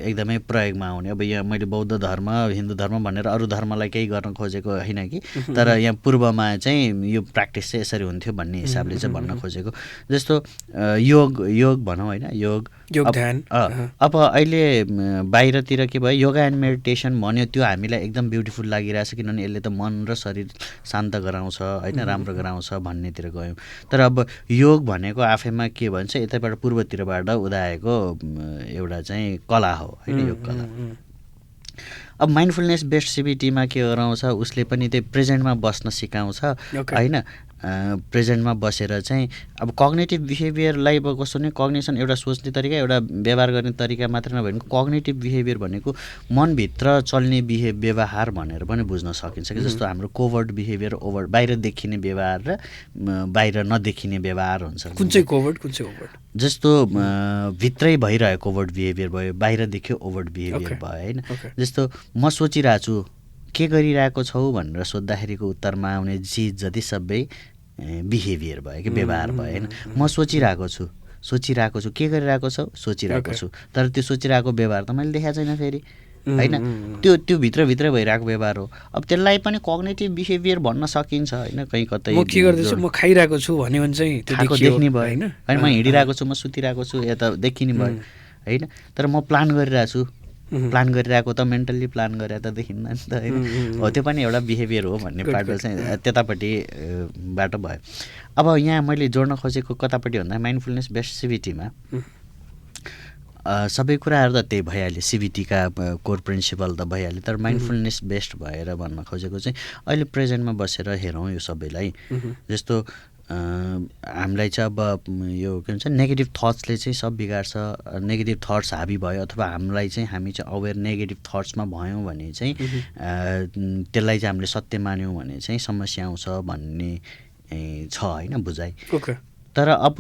एकदमै प्रयोगमा आउने। अब यहाँ मैले बौद्ध धर्म हिन्दू धर्म भनेर अरू धर्मलाई केही गर्न खोजेको होइन कि, तर यहाँ पूर्वमा चाहिँ यो प्र्याक्टिस चाहिँ यसरी हुन्थ्यो भन्ने हिसाबले चाहिँ भन्न खोजेको। जस्तो योग भनौँ होइन, योग ध्यान। अब अहिले बाहिरतिर के भयो योगा एन्ड मेडिटेसन भन्यो, त्यो हामीलाई एकदम ब्युटिफुल लागिरहेछ किनभने यसले त मन र शरीर शान्त गराउँछ होइन, राम्रो गराउँछ भन्नेतिर गयौँ। तर अब योग भनेको आफैमा के भन्छ यतैबाट पूर्वतिरबाट उदाएको एउटा चाहिँ कला हो होइन, योग कला। अब माइन्डफुलनेस बेस्ड सिबिटीमा के गराउँछ उसले पनि त्यही प्रेजेन्टमा बस्न सिकाउँछ होइन। प्रेजेन्टमा बसेर चाहिँ अब कग्निटिभ बिहेभियरलाई अब कस्तो भने कग्निसन एउटा सोच्ने तरिका एउटा व्यवहार गर्ने तरिका मात्र नभए कग्निटिभ बिहेभियर भनेको मनभित्र चल्ने व्यवहार भनेर पनि बुझ्न सकिन्छ कि। जस्तो हाम्रो कोभर्ट बिहेभियर ओभर बाहिर देखिने व्यवहार र बाहिर नदेखिने व्यवहार हुन्छ। कुन चाहिँ कोभर्ट कुन चाहिँ ओभर्ट? जस्तो भित्रै भइरहेको ओभर्ट बिहेभियर भयो, बाहिर देखियो ओभर्ट बिहेभियर भयो होइन। जस्तो म सोचिरहेको छु के गरिरहेको छौ भनेर सोद्धाखेरिको उत्तरमा आउने चिज जति सबै बिहेभियर भयो कि व्यवहार भयो होइन। म सोचिरहेको छु के गरिरहेको छौ सोचिरहेको छु, तर त्यो सोचिरहेको व्यवहार त मैले देखाएको छैन फेरि होइन। त्यो भित्रभित्र भइरहेको व्यवहार हो। अब त्यसलाई पनि कग्निटिभ बिहेभियर भन्न सकिन्छ होइन। कहीँ कतै म के गर्दैछु म खाइरहेको छु भन्यो भने चाहिँ त्यो देख्ने भयो होइन। अनि म हिँडिरहेको छु म सुतिरहेको छु यता देखिने भयो होइन। तर म प्लान गरिरहेको त मेन्टल्ली प्लान गरेर त देखिन्न नि त होइन। हो त्यो पनि एउटा बिहेभियर हो भन्ने पाटो चाहिँ त्यतापट्टिबाट भयो। अब यहाँ मैले जोड्न खोजेको कतापट्टि भन्दा माइन्डफुलनेस बेस्ड सिबिटीमा सबै कुराहरू त त्यही भइहाल्यो, सिबिटीका कोर प्रिन्सिपल त भइहाल्यो। तर माइन्डफुलनेस बेस्ड भएर भन्न खोजेको चाहिँ अहिले प्रेजेन्टमा बसेर हेरौँ यो सबैलाई। जस्तो हामीलाई चाहिँ अब यो के भन्छ नेगेटिभ थट्सले चाहिँ सब बिगार्छ। नेगेटिभ थट्स हाबी भयो अथवा हामी चाहिँ अवेर नेगेटिभ थट्समा भयौँ भने चाहिँ त्यसलाई चाहिँ हामीले सत्य मान्यौँ भने चाहिँ समस्या आउँछ भन्ने छ होइन बुझाइ। तर अब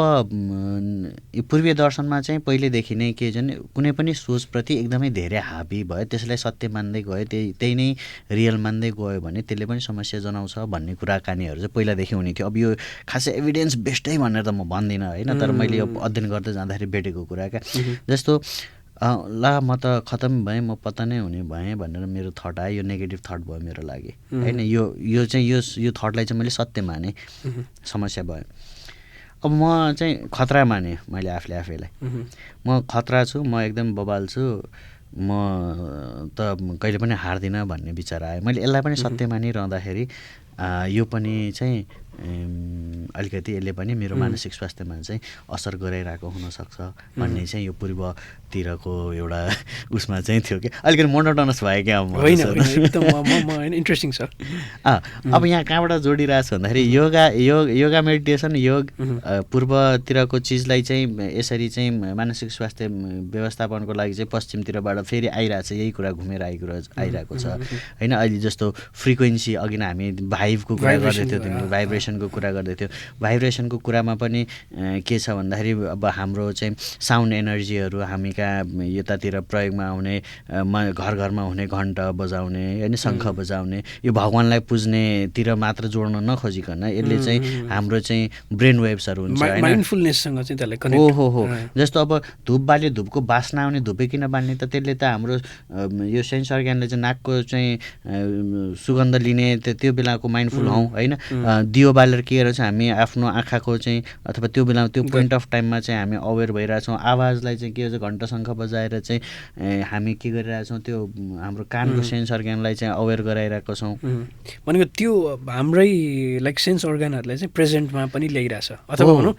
पूर्वीय दर्शनमा चाहिँ पहिलेदेखि नै के भने कुनै पनि सोचप्रति एकदमै धेरै हाबी भयो, त्यसलाई सत्य मान्दै गयो, त्यही नै रियल मान्दै गयो भने त्यसले पनि समस्या जनाउँछ भन्ने कुराकानीहरू चाहिँ पहिलादेखि हुने थियो। अब यो खासै एभिडेन्स बेस्डै भनेर त म भन्दिनँ होइन, तर मैले यो अध्ययन गर्दै जाँदाखेरि भेटेको कुरा क्या। जस्तो ला म त खतम भएँ, म पत्ता नै हुने भएँ भनेर मेरो थट आयो, यो नेगेटिभ थट भयो मेरो लागि होइन। यो चाहिँ यो थटलाई चाहिँ मैले सत्य माने, समस्या भयो। अब म चाहिँ खतरा माने मैले आफैलाई, म खतरा छु, म एकदम बबाल छु, म त कहिले पनि हार्दिनँ भन्ने विचार आयो। मैले यसलाई पनि सत्य मानिरहँदाखेरि यो पनि चाहिँ अलिकति यसले पनि मेरो मानसिक स्वास्थ्यमा चाहिँ असर गराइरहेको हुनसक्छ भन्ने चाहिँ यो पूर्वतिरको एउटा उसमा चाहिँ थियो कि अलिकति मोनोटोनस भयो क्या इन्ट्रेस्टिङ छ। अब यहाँ कहाँबाट जोडिरहेको छ भन्दाखेरि योगा मेडिटेसन योग पूर्वतिरको चिजलाई चाहिँ यसरी चाहिँ मानसिक स्वास्थ्य व्यवस्थापनको लागि चाहिँ पश्चिमतिरबाट फेरि आइरहेको छ, यही कुरा घुमेर आइरहेको छ होइन। अहिले जस्तो फ्रिक्वेन्सी अघि नै हामी भाइबको कुरा गर्दै थियौँ, तिमीले भाइब्रेसनको कुरा गर्दै थियौ। भाइब्रेसनको कुरामा पनि के छ भन्दाखेरि अब हाम्रो चाहिँ साउन्ड एनर्जीहरू हामी कहाँ यतातिर प्रयोगमा आउने, घर घरमा हुने घन्टा बजाउने होइन, शङ्ख बजाउने, यो भगवान्लाई पुज्नेतिर मात्र जोड्न नखोजिकन यसले चाहिँ हाम्रो चाहिँ ब्रेन वेभ्सहरू हुन्छ होइन, माइन्डफुलनेससँग चाहिँ त्यसलाई कनेक्ट हो। जस्तो अब धुप बाल्यो, धुपको बास्ना आउने, धुपै किन बाल्ने त, त्यसले त हाम्रो यो सेन्स अर्ग्यानले चाहिँ नाकको चाहिँ सुगन्ध लिने त्यो बेलाको माइन्डफुल हौँ होइन। दियो बालेर के गरेर चाहिँ हामी आफ्नो आँखाको चाहिँ अथवा त्यो बेला त्यो पोइन्ट अफ टाइममा चाहिँ हामी अवेर भइरहेछौँ। आवाजलाई चाहिँ के भन्छ घन्टा शङ्ख बजाएर चाहिँ हामी के गरिरहेछौँ, त्यो हाम्रो कानको सेन्स अर्ग्यानलाई चाहिँ अवेर गराइरहेको छौँ। भनेको त्यो हाम्रै लाइक सेन्स अर्ग्यानहरूलाई चाहिँ प्रेजेन्टमा पनि ल्याइरहेछ, अथवा भनौँ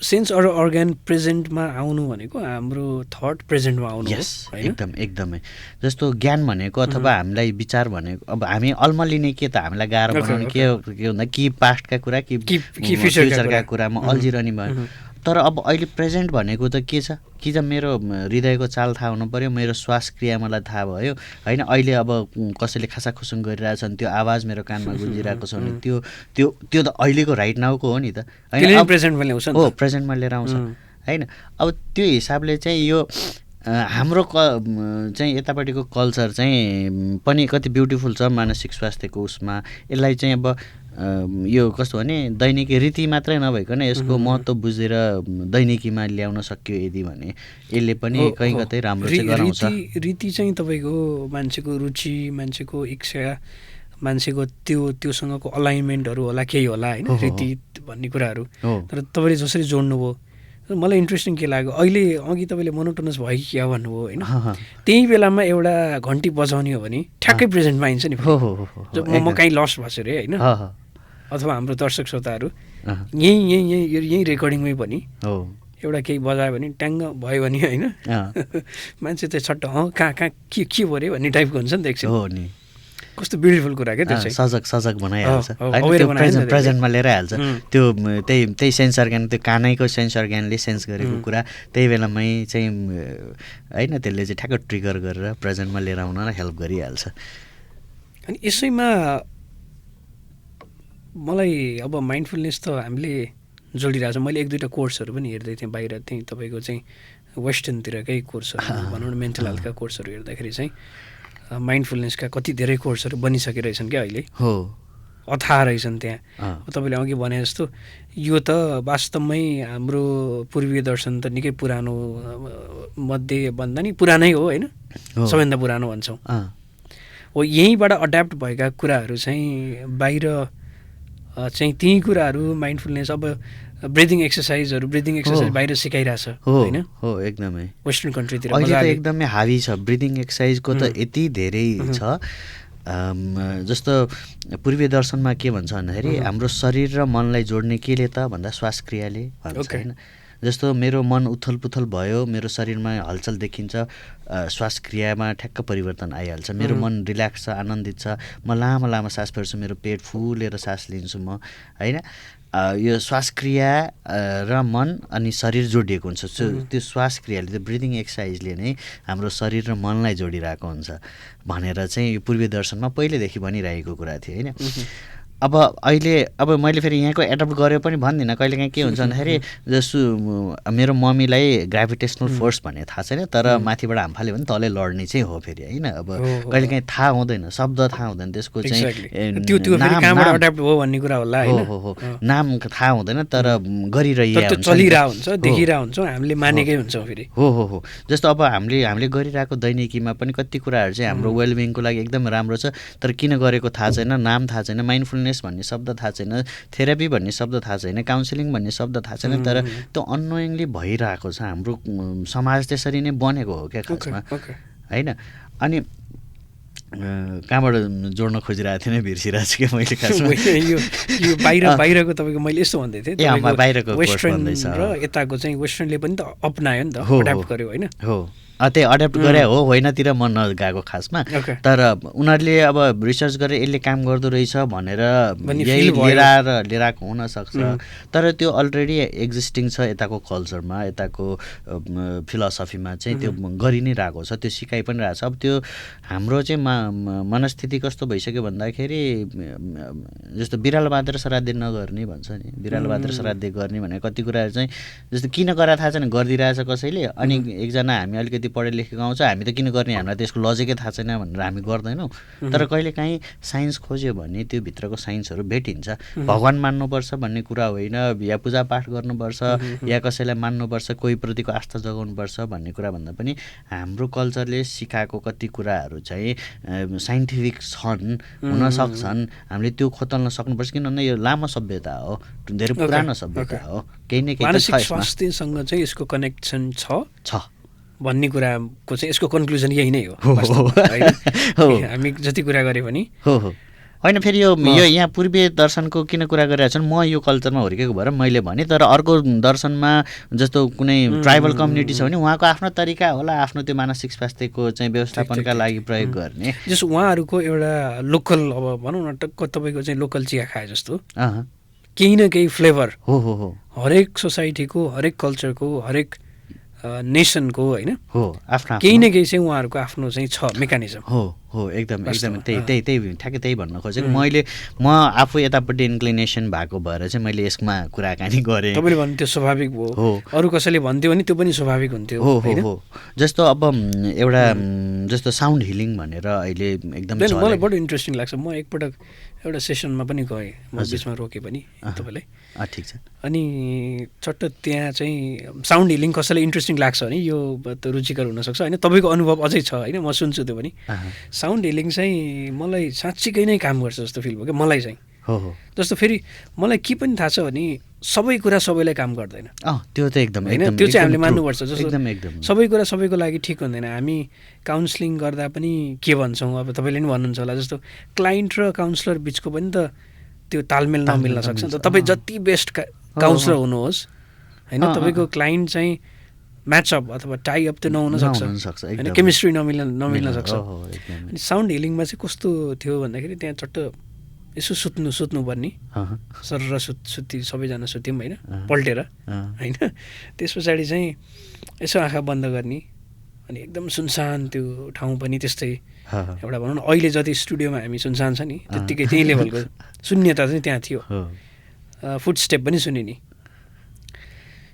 सेन्स अर्ग्यान प्रेजेन्टमा आउनु भनेको हाम्रो थट प्रेजेन्टमा आउनु। एकदमै जस्तो ज्ञान भनेको अथवा हामीलाई विचार भनेको अब हामी अल्मलिने के त हामीलाई गाह्रो बनाउने के भन्दा कि पास्टका कुरा कि फ्युचरका कुरामा अल्झिरहने भयो। तर अब अहिले प्रेजेन्ट भनेको त के छ कि त मेरो हृदयको चाल थाहा हुनु पऱ्यो, मेरो श्वास क्रिया मलाई थाहा भयो होइन। अहिले अब कसैले खासाखुसुङ गरिरहेछन्, त्यो आवाज मेरो कानमा गुन्जिरहेको छ भने त्यो त अहिलेको राइट नाउको हो नि त होइन, प्रेजेन्टमा ल्याउँछ हो, प्रेजेन्टमा लिएर आउँछ होइन। अब त्यो हिसाबले चाहिँ यो हाम्रो चाहिँ यतापट्टिको कल्चर चाहिँ पनि कति ब्युटिफुल छ मानसिक स्वास्थ्यको उसमा। यसलाई चाहिँ अब यो कस्तो भने दैनिकी रीति मात्रै नभइकन यसको महत्त्व बुझेर दैनिकीमा ल्याउन सक्यो यदि भने यसले पनि कहीँ कतै राम्रो चाहिँ गराउँछ। रीति चाहिँ तपाईँको मान्छेको रुचि, मान्छेको इच्छा, मान्छेको त्योसँगको अलाइनमेन्टहरू होला, केही होला होइन रीति भन्ने कुराहरू। तर तपाईँले जसरी जोड्नुभयो मलाई इन्ट्रेस्टिङ के लाग्यो, अहिले अघि तपाईँले मोनोटोनस भयो कि क्या भन्नुभयो होइन, त्यही बेलामा एउटा घन्टी बजाउने हो भने ठ्याक्कै प्रेजेन्टमा आइन्छ नि। म कहीँ लस्ट भएको छु अरे होइन, अथवा हाम्रो दर्शक श्रोताहरू यहीँ रेकर्डिङमै पनि एउटा केही बजायो भने ट्याङ्ग भयो भने होइन मान्छे चाहिँ छट्ट कहाँ के भयो अरे भन्ने टाइपको हुन्छ नि त एकछिन। कस्तो ब्युटिफुल कुरा क्या त्यो चाहिँ, सजग बनाइहाल्छ प्रेजेन्टमा लिएर हाल्छ। त्यो त्यही सेन्स अर्ग्यान, त्यो कानैको सेन्स अर्ग्यानले सेन्स गरेको कुरा त्यही बेलामै चाहिँ होइन त्यसले चाहिँ ठ्याक्क ट्रिगर गरेर प्रेजेन्टमा लिएर आउनलाई हेल्प गरिहाल्छ। अनि यसैमा मलाई अब माइन्डफुलनेस त हामीले जोडिरहेको छ। मैले एक दुईवटा कोर्सहरू पनि हेर्दै थिएँ बाहिर, त्यहीँ तपाईँको चाहिँ वेस्टर्नतिरकै कोर्सहरू भनौँ न, मेन्टल हेल्थका कोर्सहरू हेर्दाखेरि चाहिँ माइन्डफुलनेसका कति धेरै कोर्सहरू बनिसकिरहेछन् क्या अहिले, हो अथाह रहेछन् त्यहाँ। तपाईँले अघि भने जस्तो यो त वास्तवमै हाम्रो पूर्वीय दर्शन त निकै पुरानो मध्ये भन्दा नि पुरानै हो होइन, सबैभन्दा पुरानो भन्छौँ। हो यहीँबाट एड्याप्ट भएका कुराहरू चाहिँ बाहिर चाहिँ त्यही कुराहरू माइन्डफुलनेस, अब ब्रिदिङ एक्सर्साइज बाहिर सिकाइरहेछ होइन, हो एकदमै वेस्टर्न कन्ट्रीतिर अहिले त एकदमै हावी छ ब्रिदिङ एक्सर्साइजको त यति धेरै छ। जस्तो पूर्वीय दर्शनमा के भन्छ भन्दाखेरि हाम्रो शरीर र मनलाई जोड्ने केले त भन्दा श्वास क्रियाले भन्छ होइन। जस्तो मेरो मन उथल पुथल भयो, मेरो शरीरमा हलचल देखिन्छ, श्वास क्रियामा ठ्याक्क परिवर्तन आइहाल्छ। मेरो मन रिल्याक्स छ, आनन्दित छ, म लामो लामो सास फेर्छु, मेरो पेट फुलेर सास लिन्छु म होइन। यो श्वास क्रिया र मन अनि शरीर जोडिएको हुन्छ। त्यो श्वास क्रियाले, त्यो ब्रिदिङ एक्सर्साइजले नै हाम्रो शरीर र मनलाई जोडिरहेको हुन्छ भनेर चाहिँ यो पूर्वीय दर्शनमा पहिलेदेखि भनिरहेको कुरा थियो होइन। अब अहिले अब मैले फेरि यहाँको एडप्ट गरेँ पनि भन्दिनँ, कहिलेकाहीँ के हुन्छ भन्दाखेरि जस्तो मेरो मम्मीलाई ग्राभिटेसनल फोर्स भन्ने थाहा छैन, तर माथिबाट हाम फाल्यो भने तलै लड्ने चाहिँ हो फेरि होइन। अब कहिलेकाहीँ थाहा हुँदैन, शब्द थाहा हुँदैन, त्यसको चाहिँ नाम थाहा हुँदैन, तर गरिरहेको हुन्छ, देखिरहेको हुन्छ, हामीले मानेकै हुन्छौँ फेरि। हो जस्तो अब हामीले गरिरहेको दैनिकीमा पनि कति कुराहरू चाहिँ हाम्रो वेलबिङको लागि एकदम राम्रो छ, तर किन गरेको थाहा छैन, नाम थाहा छैन, माइन्डफुलनेस भन्ने शब्द थाहा छैन, थेरापी भन्ने शब्द थाहा छैन, काउन्सिलिङ भन्ने शब्द थाहा छैन, तर त्यो अननोइङली भइरहेको छ। हाम्रो समाज त्यसरी नै बनेको हो क्या खासमा होइन। अनि कहाँबाट जोड्न खोजिरहेको थिएँ नै बिर्सिरहेको छु क्या मैले खासमा यो बाहिरको तपाईँको मैले यस्तो भन्दै थिएँ बाहिरको वेस्टर्न र यताको चाहिँ वेस्टर्नले पनि त अपनायो नि त एड्याप्ट गर्यो होइन हो त्यही एड्याप्ट गरे हो होइनतिर म नगएको खासमा तर उनीहरूले अब रिसर्च गरेर यसले काम गर्दो रहेछ भनेर यही लिएर आएको हुनसक्छ तर त्यो अलरेडी एक्जिस्टिङ छ यताको कल्चरमा यताको फिलोसफीमा चाहिँ त्यो गरि नै रहेको छ त्यो सिकाइ पनि रहेको छ अब त्यो हाम्रो चाहिँ मनस्थिति कस्तो भइसक्यो भन्दाखेरि जस्तो बिरालो बाँधेर श्राद्ध नगर्ने भन्छ नि बिरालो बाँधेर श्राद्ध गर्ने भने कति कुराहरू चाहिँ जस्तो किन गरेर थाहा छैन गरिदिरहेछ कसैले अनि एकजना हामी अलिकति पढे लेखेको आउँछ हामी त किन गर्ने हामीलाई त्यसको लजिकै थाहा छैन भनेर हामी गर्दैनौँ तर कहिलेकाहीँ साइन्स खोज्यो भने त्यो भित्रको साइन्सहरू भेटिन्छ भगवान् मान्नुपर्छ भन्ने कुरा होइन या पूजापाठ गर्नुपर्छ या कसैलाई मान्नुपर्छ कोही प्रतिको आस्था जगाउनुपर्छ भन्ने कुरा भन्दा पनि हाम्रो कल्चरले सिकाएको कति कुराहरू चाहिँ साइन्टिफिक छन् हुन सक्छन् हामीले त्यो खोतल्न सक्नुपर्छ किनभने यो लामो सभ्यता हो धेरै पुरानो सभ्यता हो केही न केही मानसिक स्वास्थ्यसँग चाहिँ यसको कनेक्सन छ भन्ने कुराको चाहिँ यसको कन्क्लुजन यही नै हो हामी जति कुरा गरे पनि हो होइन फेरि यो यहाँ पूर्वीय दर्शनको किन कुरा गरिरहेको छन् म यो कल्चरमा हुर्केको भएर मैले भने तर अर्को दर्शनमा जस्तो कुनै ट्राइबल कम्युनिटी छ भने उहाँको आफ्नो तरिका होला आफ्नो त्यो मानसिक स्वास्थ्यको चाहिँ व्यवस्थापनका लागि प्रयोग गर्ने जस्तो उहाँहरूको एउटा लोकल अब भनौँ न टक्क तपाईँको चाहिँ लोकल चिया खाए जस्तो केही न केही फ्लेभर हो हरेक सोसाइटीको हरेक कल्चरको हरेक नेसनको होइन हो आफ्नो केही न केही चाहिँ उहाँहरूको आफ्नो चाहिँ छ मेकानिजम हो एकदम त्यही ठ्याक्कै त्यही भन्न खोजेको म आफू यतापट्टि इन्क्लिनेसन भएको भएर चाहिँ मैले यसमा कुराकानी गरेँ तपाईँले भन्नु त्यो स्वाभाविक हो अरू कसैले भन्थ्यो भने त्यो पनि स्वाभाविक हुन्थ्यो हो जस्तो अब एउटा जस्तो साउन्ड हिलिङ भनेर अहिले एकदम मलाई बडो इन्ट्रेस्टिङ लाग्छ म एकपटक एउटा सेसनमा पनि गएँ म बिचमा रोकेँ पनि तपाईँलाई ठिक छ अनि चट्ट त्यहाँ चाहिँ साउन्ड हिलिङ कसैलाई इन्ट्रेस्टिङ लाग्छ भने यो रुचिकर हुनसक्छ होइन तपाईँको अनुभव अझै छ होइन म सुन्छु त्यो पनि साउन्ड हिलिङ चाहिँ मलाई साँच्चीकै नै काम गर्छ जस्तो फिल भयो क्या मलाई चाहिँ जस्तो फेरि मलाई के पनि थाहा छ भने सबै कुरा सबैलाई काम गर्दैन त्यो त एकदम होइन त्यो चाहिँ हामीले मान्नुपर्छ जस्तो एकदम सबै कुरा सबैको लागि ठिक हुँदैन हामी काउन्सिलिङ गर्दा पनि के भन्छौँ अब तपाईँले पनि भन्नुहुन्छ होला जस्तो क्लाइन्ट र काउन्सिलर बिचको पनि त त्यो तालमेल नमिल्न सक्छ नि त तपाईँ जति बेस्ट काउन्सिलर हुनुहोस् होइन तपाईँको क्लाइन्ट चाहिँ म्याचअप अथवा टाइअप त नहुन सक्छ होइन केमिस्ट्री नमिल्न सक्छ अनि साउन्ड हिलिङमा चाहिँ कस्तो थियो भन्दाखेरि त्यहाँ चट्ट यसो सुत्नुपर्ने सर र सुत्ती सबैजना सुत्यौँ होइन पल्टेर होइन त्यस पछाडि चाहिँ यसो आँखा बन्द गर्ने अनि एकदम सुनसान त्यो ठाउँ पनि त्यस्तै एउटा भनौँ न अहिले जति स्टुडियोमा हामी सुनसान छ नि त्यत्तिकै त्यही लेभलको शून्यता चाहिँ त्यहाँ थियो फुट स्टेप पनि सुन्ने नि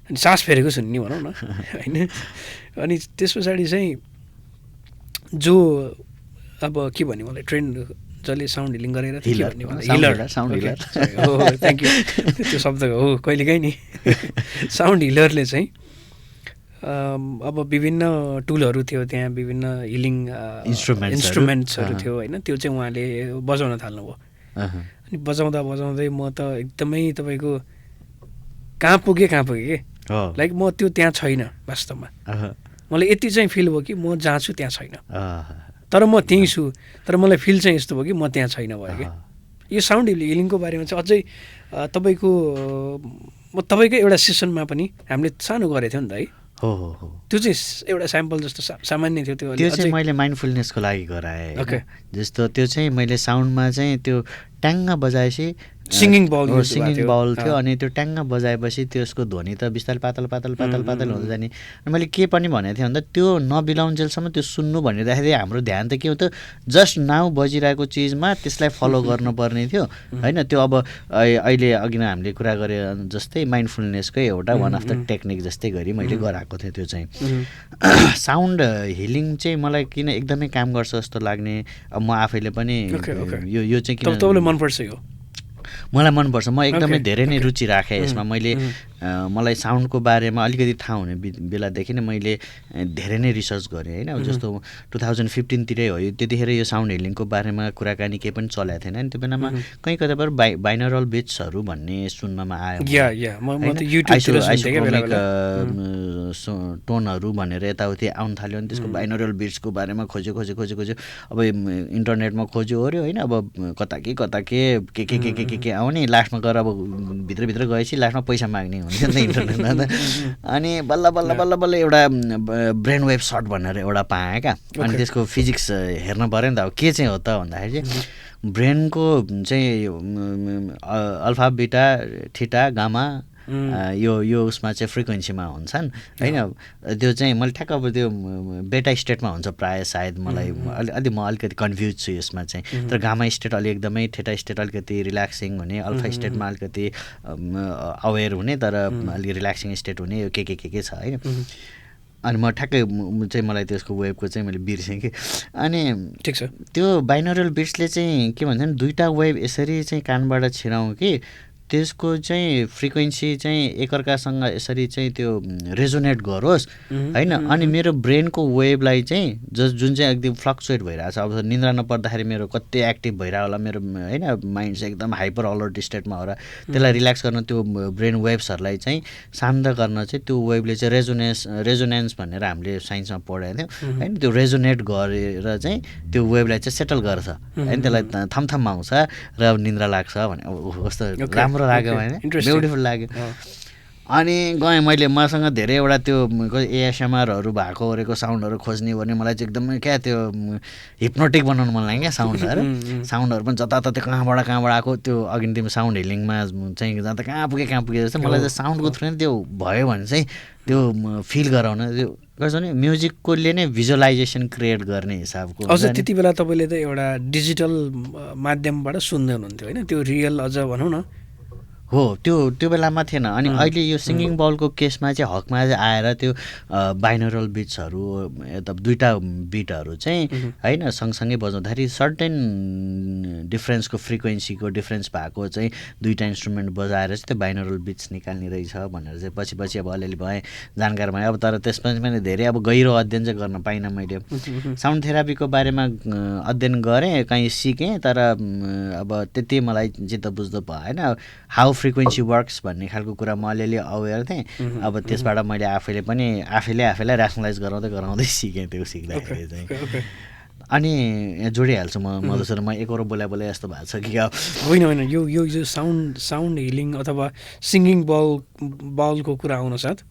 अनि सास फेरेको सुन्ने भनौँ न होइन अनि त्यस पछाडि चाहिँ जो अब के भन्ने मलाई ट्रेन्ड जसले साउन्ड हिलिङ गरेर के भन्ने हिलर हो थ्याङ्क यू त्यो शब्द हो कहिलेकाहीँ नि साउन्ड हिलरले चाहिँ अब विभिन्न टुलहरू थियो त्यहाँ विभिन्न हिलिङ इन्स्ट्रुमेन्ट्सहरू थियो होइन त्यो चाहिँ उहाँले बजाउन थाल्नुभयो अनि बजाउँदै म त एकदमै तपाईँको कहाँ पुगेँ के लाइक म त्यो त्यहाँ छैन वास्तवमा मलाई यति चाहिँ फिल भयो कि म जहाँ छु त्यहाँ छैन तर म त्यहीँ छु तर मलाई फिल चाहिँ यस्तो भयो कि म त्यहाँ छैन भयो क्या यो साउन्ड हिलिङको बारेमा चाहिँ अझै तपाईँकै एउटा सेसनमा पनि हामीले सानो गरेको थियो नि त है हो त्यो चाहिँ एउटा स्याम्पल जस्तो सामान्य थियो त्यो चाहिँ मैले माइन्डफुलनेसको लागि गराएँ जस्तो त्यो चाहिँ मैले साउन्डमा चाहिँ त्यो ट्याङ्ग बजाएपछि सिङ्गिङ बाउल थियो अनि त्यो ट्याङ्ग बजाएपछि त्यसको ध्वनि त बिस्तारै पातल हुँदै जाने अनि मैले के पनि भनेको थिएँ भन्दा त्यो नबिलाउन्जेलसम्म त्यो सुन्नु भनिराख्दाखेरि हाम्रो ध्यान त के हो त जस्ट नाउ बजिरहेको चिजमा त्यसलाई फलो गर्नुपर्ने थियो होइन त्यो अब अहिले अघि नै हामीले कुरा गरे जस्तै माइन्डफुलनेसकै एउटा वान अफ द टेक्निक जस्तै गरी मैले गराएको थिएँ त्यो चाहिँ साउन्ड हिलिङ चाहिँ मलाई किन एकदमै काम गर्छ जस्तो लाग्ने अब म आफैले पनि यो चाहिँ किन तपाईँलाई मनपर्छ यो मलाई मनपर्छ, म एकदमै धेरै नै रुचि राखेँ यसमा। मैले मलाई साउन्डको बारेमा अलिकति थाहा हुने बेलादेखि नै मैले धेरै नै रिसर्च गरेँ होइन। जस्तो 2015तिरै हो यो, त्यतिखेर यो साउन्ड हिलिङको बारेमा कुराकानी केही पनि चलेको थिएन नि त्यो बेलामा। कहीँ कतैबाट बाइनरल बिट्सहरू भन्ने सुन्नमा आयो, आइसोटोनिक टोनहरू भनेर यताउति आउनु थाल्यो। अनि त्यसको बाइनरल बिट्सको बारेमा खोज्यो। अब इन्टरनेटमा खोज्यो ओऱ्यो होइन। अब कता के आउने, लास्टमा गएर अब भित्रभित्र गएपछि लास्टमा पैसा माग्ने हुन्छ नि त इन्टरनेटमा त। अनि बल्ल एउटा ब्रेन वेभ सर्ट भनेर एउटा पाएँ क्या। अनि त्यसको फिजिक्स हेर्न पऱ्यो नि त। अब के चाहिँ हो त भन्दाखेरि चाहिँ ब्रेनको चाहिँ अल्फा बिटा थीटा गामा यो उसमा चाहिँ फ्रिक्वेन्सीमा हुन्छन् होइन। त्यो चाहिँ मैले ठ्याक्क अब त्यो बेटा स्टेटमा हुन्छ प्रायः सायद, मलाई अलि म अलिकति कन्फ्युज छु यसमा चाहिँ। तर गामा स्टेट अलि एकदमै, थीटा स्टेट अलिकति रिल्याक्सिङ हुने, अल्फा स्टेटमा अलिकति अवेर हुने तर अलिक रिल्याक्सिङ स्टेट हुने, यो के छ होइन। अनि म ठ्याक्कै चाहिँ मलाई त्यसको वेभको चाहिँ मैले बिर्सेँ कि। अनि ठिक छ, त्यो बाइनरल बिट्सले चाहिँ के भन्छ भने दुईवटा वेभ यसरी चाहिँ कानबाट छिराउँ कि त्यसको चाहिँ फ्रिक्वेन्सी चाहिँ एकअर्कासँग यसरी चाहिँ त्यो रेजोनेट गरोस् होइन। अनि मेरो ब्रेनको वेभलाई चाहिँ जुन चाहिँ एकदम फ्लक्चुएट भइरहेछ, अब निन्द्रा नपर्दाखेरि मेरो कति एक्टिभ भइरह होला मेरो होइन, माइन्ड चाहिँ एकदम हाइपर अलर्ट स्टेटमा हो र त्यसलाई रिल्याक्स गर्न त्यो ब्रेन वेभ्सहरूलाई चाहिँ शान्त गर्न चाहिँ त्यो वेभले चाहिँ रेजोनेन्स भनेर हामीले साइन्समा पढाएको थियौँ होइन। त्यो रेजोनेट गरेर चाहिँ त्यो वेभलाई चाहिँ सेटल गर्छ होइन, त्यसलाई थमथमाउँछ र निन्द्रा लाग्छ भने कस्तो राम्रो लाग्यो होइन, ब्युटिफुल लाग्यो। अनि गएँ मैले, मसँग धेरैवटा त्यो एएसएमआरहरू भएको ओरेको साउन्डहरू खोज्ने भने मलाई चाहिँ एकदमै क्या त्यो हिप्नोटिक बनाउनु मन लाग्यो क्या साउन्डहरू पनि जताततै कहाँबाट आएको। त्यो अघि तिम्रो साउन्ड हिलिङमा चाहिँ जाँदा कहाँ पुगे जस्तो मलाई चाहिँ साउन्डको थ्रु नै त्यो भयो भने चाहिँ त्यो फिल गराउन त्यो गर्छ नि। म्युजिककोले नै भिजुअलाइजेसन क्रिएट गर्ने हिसाबको। अझ त्यति बेला तपाईँले त एउटा डिजिटल माध्यमबाट सुन्दै हुनुहुन्थ्यो होइन, त्यो रियल अझ भनौँ न हो त्यो बेलामा थिएन। अनि अहिले यो सिङ्गिङ बलको केसमा चाहिँ हकमा चाहिँ आएर त्यो बाइनरल बिट्सहरू यता दुईवटा बिटहरू चाहिँ होइन सँगसँगै बजाउँदाखेरि सर्टेन डिफ्रेन्सको फ्रिक्वेन्सीको डिफ्रेन्स भएको चाहिँ दुईवटा इन्स्ट्रुमेन्ट बजाएर चाहिँ त्यो बाइनरल बिट्स निकाल्ने रहेछ भनेर चाहिँ पछि अब अलिअलि भएँ जानकार भएँ। अब तर त्यसमा पनि धेरै अब गहिरो अध्ययन चाहिँ गर्न पाइनँ मैले। साउन्ड थेरापीको बारेमा अध्ययन गरेँ, कहीँ सिकेँ, तर अब त्यति मलाई चित्त बुझ्दो भएन। हाउ फ्रिक्वेन्सी वर्क्स भन्ने खालको कुरा म अलिअलि अवेर थिएँ। अब त्यसबाट मैले आफैलाई ऱ्यासनलाइज गराउँदै सिकेँ त्यो सिक्दाखेरि चाहिँ। अनि यहाँ जोडिहाल्छु म दोस्रो म एकरो बोलाइ यस्तो भएको छ कि होइन यो साउन्ड हिलिङ अथवा सिङ्गिङ बलको कुरा आउन साथ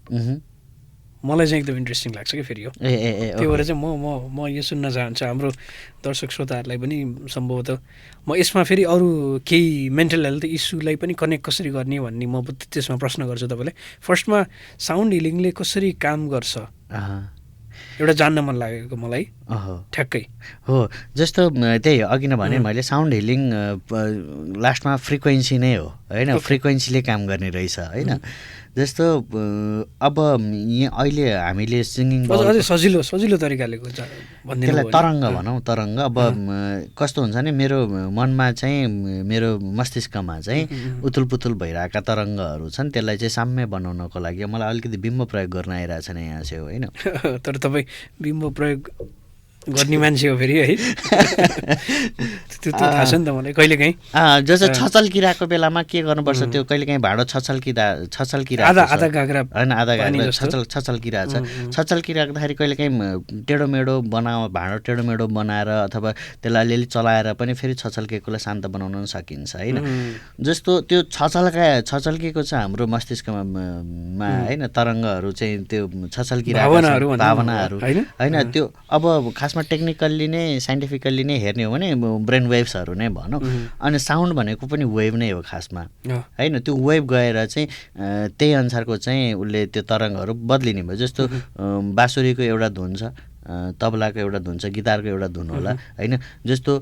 मलाई चाहिँ एकदम इन्ट्रेस्टिङ लाग्छ कि फेरि यो त्यो भएर चाहिँ म यो सुन्न चाहन्छु। हाम्रो दर्शक श्रोताहरूलाई पनि सम्भवतः म यसमा फेरि अरू केही मेन्टल हेल्थ इस्युलाई पनि कनेक्ट कसरी गर्ने भन्ने म त्यसमा प्रश्न गर्छु तपाईँलाई। फर्स्टमा साउन्ड हिलिङले कसरी काम गर्छ एउटा जान्न मन लागेको मलाई ठ्याक्कै हो। जस्तो त्यही अघि नै भने मैले साउन्ड हिलिङ लास्टमा फ्रिक्वेन्सी नै हो होइन, फ्रिक्वेन्सीले काम गर्ने रहेछ होइन। जस्तो अब यहाँ अहिले हामीले सिङ्गिङ सजिलो तरिकाले त्यसलाई तरङ्ग भनौँ, तरङ्ग। अब कस्तो हुन्छ भने मेरो मनमा चाहिँ मेरो मस्तिष्कमा चाहिँ उथुलपुथुल भइरहेका तरङ्गहरू छन्, त्यसलाई चाहिँ साम्य बनाउनको लागि मलाई अलिकति बिम्ब प्रयोग गर्न आइरहेछ नि यहाँ चाहिँ होइन। तर तपाईँ बिम्ब प्रयोग गर्ने मान्छे हो फेरि है, त्यो थाहा छ नि त मलाई। कहिलेकाहीँ जस्तो छचल्किरहेको बेलामा के गर्नुपर्छ, त्यो कहिलेकाहीँ भाँडो छचल्किरहेको आधा घाग्रा होइन, आधा घाग्रा छचल्किरहेको छ। छचल्किराख्दाखेरि कहिलेकाहीँ भाँडो टेढो मेढो बनाएर अथवा त्यसलाई अलिअलि चलाएर पनि फेरि छचल्किएकोलाई शान्त बनाउन सकिन्छ होइन। जस्तो त्यो छचल्किएको छ हाम्रो मस्तिष्कमा होइन, तरङ्गहरू चाहिँ त्यो छचल्किरहेको भावनाहरू होइन। त्यो अब खासमा टेक्निकल्ली नै साइन्टिफिकल्ली नै हेर्ने हो भने ब्रेन वेभ्सहरू नै भनौँ। अनि साउन्ड भनेको पनि वेभ नै हो खासमा होइन। त्यो वेभ गएर चाहिँ त्यही अनुसारको चाहिँ उसले त्यो तरङ्गहरू बदलिने भयो। जस्तो बाँसुरीको एउटा धुन छ, तबलाको एउटा धुन छ, गिटारको एउटा धुन होला होइन। जस्तो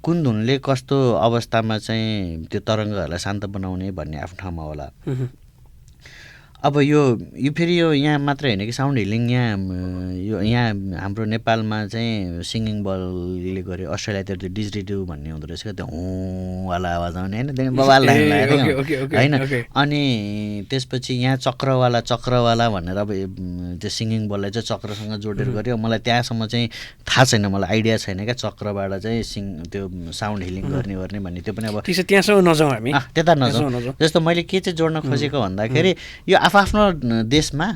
कुन धुनले कस्तो अवस्थामा चाहिँ त्यो तरङ्गहरूलाई शान्त बनाउने भन्ने आफ्नो ठाउँमा होला। अब यो फेरि यो यहाँ मात्रै होइन कि साउन्ड हिलिङ यहाँ हाम्रो नेपालमा चाहिँ सिङ्गिङ बलले गर्यो अस्ट्रेलियातिर त्यो डिजिडिडु भन्ने हुँदो रहेछ क्या त्यो वाला आवाज आउने होइन त्यहाँदेखि बबाल लाग्यो होइन अनि त्यसपछि यहाँ चक्रवाला भनेर अब त्यो सिङ्गिङ बललाई चाहिँ चक्रसँग जोडेर गर्यो मलाई त्यहाँसम्म चाहिँ थाहा छैन मलाई आइडिया छैन क्या चक्रबाट चाहिँ त्यो साउन्ड हिलिङ गर्ने भन्ने त्यो पनि अब त्यहाँसम्म नजाउँ हामी त्यता नजाउँ जस्तो मैले के चाहिँ जोड्न खोजेको भन्दाखेरि यो आफ्नो देशमा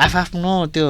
आफ्नो त्यो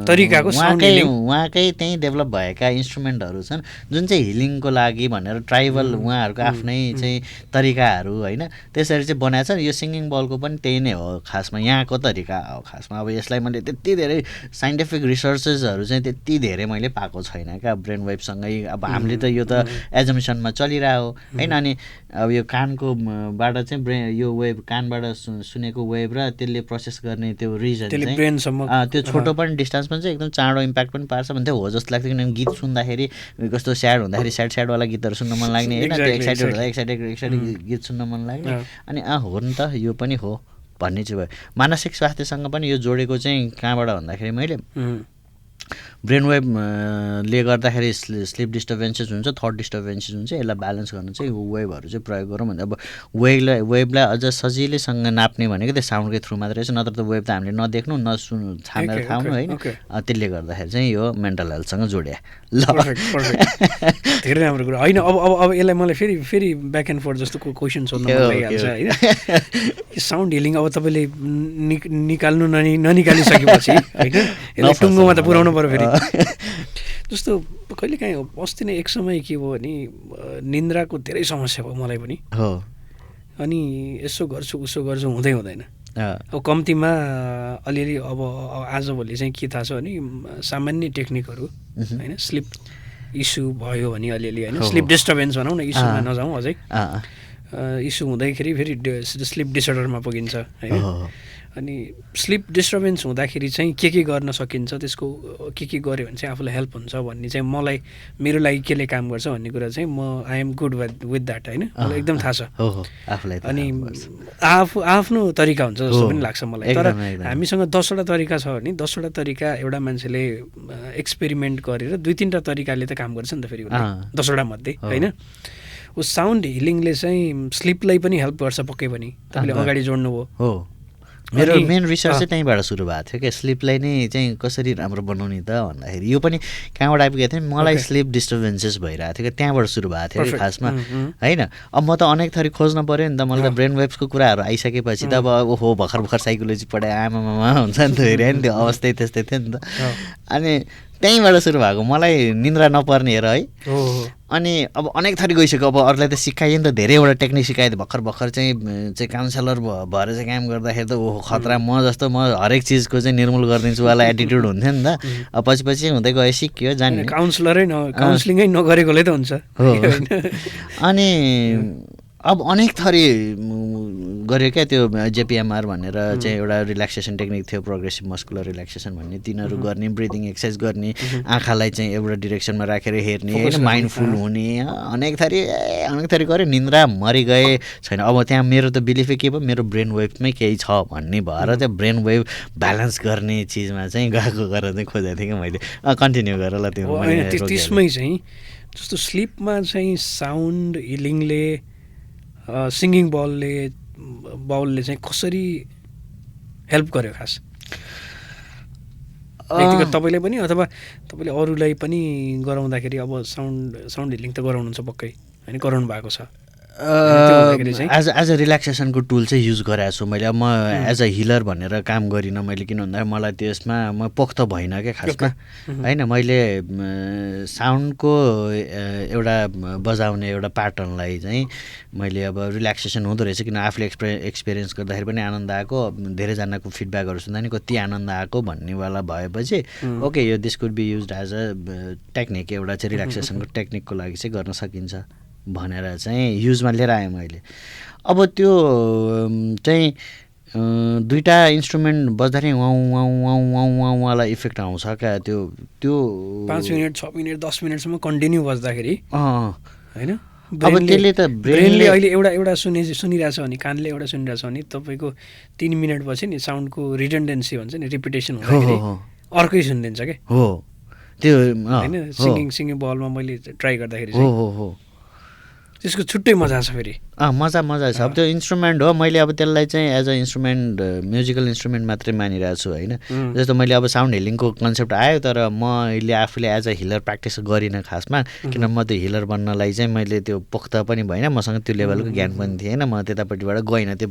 तरिकाको उहाँकै त्यहीँ डेभलप भएका इन्स्ट्रुमेन्टहरू छन् जुन चाहिँ हिलिङको लागि भनेर ट्राइबल उहाँहरूको आफ्नै चाहिँ तरिकाहरू होइन त्यसरी चाहिँ बनाएको छ यो सिङ्गिङ बलको पनि त्यही नै हो खासमा यहाँको तरिका हो खासमा अब यसलाई मैले त्यति धेरै साइन्टिफिक रिसर्चेसहरू चाहिँ त्यति धेरै मैले पाएको छैन क्या ब्रेन वेभसँगै अब हामीले त यो त एजम्सनमा चलिरह्यो होइन अनि अब यो कानकोबाट चाहिँ यो वेभ कानबाट सुनेको वेभ र त्यसले प्रोसेस गर्ने त्यो रिजन चाहिँ त्यो छोटो पनि डिस्टेन्समा चाहिँ एकदम चाँडो इम्प्याक्ट पनि पार्छ भन्थ्यो हो जस्तो लाग्थ्यो किनभने गीत सुन्दाखेरि कस्तो स्याड हुँदाखेरि स्याडवाला गीतहरू सुन्न मन लाग्ने होइन त्यो एक्साइटेड हुँदा एक्साइटेड गीत सुन्न मन लाग्ने अनि हो नि त यो पनि हो भन्ने चाहिँ भयो मानसिक स्वास्थ्यसँग पनि यो जोडेको चाहिँ कहाँबाट भन्दाखेरि मैले ब्रेन वेभले गर्दाखेरि स्लिप डिस्टर्बेन्सेस हुन्छ थट डिस्टर्बेन्सेस हुन्छ यसलाई ब्यालेन्स गर्न चाहिँ वेभहरू चाहिँ प्रयोग गरौँ भने अब वेभलाई अझ सजिलैसँग नाप्ने भनेको त्यो साउन्डकै थ्रु मात्रै छ नत्र त वेभ त हामीले नदेख्नु नसुन्नु छामेर थाउनु होइन त्यसले गर्दाखेरि चाहिँ यो मेन्टल हेल्थसँग जोड्या ल धेरै राम्रो कुरा होइन अब यसलाई मलाई फेरि ब्याक एन्ड फोर्थ जस्तो क्वेसन सोध्नु मन लागिहाल्छ होइन साउन्ड हिलिङ अब तपाईँले निकाल्नु ननिकालिसकेपछि होइन यसलाई टुङ्गोमा त पुऱ्याउनु पऱ्यो फेरि जस्तो कहिलेकाहीँ अस्ति नै एक समय के भयो भने निन्द्राको धेरै समस्या भयो मलाई पनि अनि यसो गर्छु उसो गर्छु हुँदैन अब कम्तीमा अलिअलि अब आजभोलि चाहिँ के थाहा छ भने सामान्य टेक्निकहरू होइन स्लिप इस्यु भयो भने अलिअलि होइन स्लिप डिस्टर्बेन्स भनौँ न इस्युमा नजाउँ अझै इस्यु हुँदाखेरि फेरि स्लिप डिसअर्डरमा पुगिन्छ होइन अनि स्लिप डिस्टर्बेन्स हुँदाखेरि चाहिँ के गर्न सकिन्छ त्यसको के गऱ्यो भने चाहिँ आफूलाई हेल्प हुन्छ भन्ने चाहिँ मलाई मेरो लागि केले काम गर्छ भन्ने कुरा चाहिँ म I am good with that होइन मलाई एकदम थाहा छ अनि आफ्नो तरिका हुन्छ जस्तो पनि लाग्छ मलाई तर हामीसँग 10वटा तरिका छ भने 10वटा तरिका एउटा मान्छेले एक्सपेरिमेन्ट गरेर 2-3टा तरिकाले त काम गर्छ नि त फेरि 10वटा मध्ये होइन ऊ साउन्ड हिलिङले चाहिँ स्लिपलाई पनि हेल्प गर्छ पक्कै पनि तपाईँले अगाडि जोड्नुभयो मेरो मेन रिसर्च चाहिँ त्यहीँबाट सुरु भएको थियो क्या स्लिपलाई नै चाहिँ कसरी राम्रो बनाउने त भन्दाखेरि यो पनि कहाँबाट आइपुगेको थियो मलाई स्लिप डिस्टर्बेन्सेस भइरहेको थियो क्या त्यहाँबाट सुरु भएको थियो खासमा होइन अब म त अनेक थरी खोज्न पऱ्यो नि त मलाई त ब्रेन वेभ्सको कुराहरू आइसकेपछि त अब ओहो भर्खर साइकोलोजी पढाए आमामा हुन्छ नि त हेऱ्यो नि त्यो अवस्थै त्यस्तै थियो नि त अनि त्यहीँबाट सुरु भएको मलाई निन्द्रा नपर्ने हेर है अनि अब अनेक थरी गइसक्यो अब अरूलाई त सिकाइयो नि त धेरैवटा टेक्निक सिकायो भर्खर चाहिँ काउन्सिलर भएर चाहिँ काम गर्दाखेरि त ओहो खतरा म जस्तो म हरेक चिजको चाहिँ निर्मूल गरिदिन्छु वाला एटिट्युड हुन्थ्यो नि त अब पछि हुँदै गयो सिक्यो जान्ने काउन्सिलिङै नगरेकोले त हुन्छ अनि अब अनेक थरी गऱ्यो क्या त्यो जेपिएमआर भनेर चाहिँ एउटा रिल्याक्सेसन टेक्निक थियो प्रोग्रेसिभ मस्कुलर रिल्याक्सेसन भन्ने तिनीहरू गर्ने ब्रिदिङ एक्सर्साइज गर्ने आँखालाई चाहिँ एउटा डिरेक्सनमा राखेर हेर्ने होइन माइन्डफुल हुने अनेक थरी गऱ्यो निन्द्रा मरिगए छैन अब त्यहाँ मेरो त बिलिफै के भयो मेरो ब्रेन वेभमै केही छ भन्ने भएर चाहिँ ब्रेन वेभ ब्यालेन्स गर्ने चिजमा चाहिँ गएको गरेर चाहिँ खोजेको थिएँ क्या मैले कन्टिन्यू गरेर ल त्यो त्यसमै चाहिँ जस्तो स्लिपमा चाहिँ साउन्ड हिलिङले सिङ्गिङ बाउलले चाहिँ कसरी हेल्प गर्यो खास व्यक्तिगत तपाईँले पनि अथवा तपाईँले अरूलाई पनि गराउँदाखेरि अब साउन्ड हिलिङ त गराउनुहुन्छ पक्कै होइन गराउनु भएको छ एज अ रिल्याक्सेसनको टुल चाहिँ युज गरेको छु मैले अब म एज अ हिलर भनेर काम गरिनँ मैले किन भन्दाखेरि मलाई त्यसमा म पोख्त भइनँ क्या खासमा होइन मैले साउन्डको एउटा बजाउने एउटा प्याटर्नलाई चाहिँ मैले अब रिल्याक्सेसन हुँदो रहेछ किन आफूले एक्सपिरियन्स गर्दाखेरि पनि आनन्द आएको धेरैजनाको फिडब्याकहरू सुन्दा नि कति आनन्द आएको भन्नेवाला भएपछि ओके यो this could be use as a technique एउटा चाहिँ रिल्याक्सेसनको टेक्निकको लागि चाहिँ गर्न सकिन्छ भनेर चाहिँ युजमा लिएर आएँ मैले अब त्यो चाहिँ 2टा इन्स्ट्रुमेन्ट बज्दाखेरि वाला इफेक्ट आउँछ क्या त्यो 5 मिनट 6 मिनट 10 मिनटसम्म कन्टिन्यू बज्दाखेरि होइन अब त्यसले त ब्रेनले अहिले एउटा सुनिरहेछ भने कानले एउटा सुनिरहेछ भने तपाईँको 3 मिनटपछि नि साउन्डको रिडन्डेन्सी भन्छ नि रिपिटेसन हुँदाखेरि अर्कै सुनिदिन्छ क्या हो त्यो होइन सिङ्गिङ बलमा मैले ट्राई गर्दाखेरि चाहिँ त्यसको छुट्टै मजा छ फेरि मजा छ अब त्यो इन्स्ट्रुमेन्ट हो मैले अब त्यसलाई चाहिँ as a instrument musical instrument मात्रै मानिरहेको छु होइन जस्तो मैले अब साउन्ड हिलिङको कन्सेप्ट आयो तर मैले आफूले एज अ हिलर प्र्याक्टिस गरिनँ खासमा किन म त्यो हिलर बन्नलाई चाहिँ मैले त्यो पोख्त पनि भएन मसँग त्यो लेभलको ज्ञान पनि थिएन म त्यतापट्टिबाट गइनँ त्यो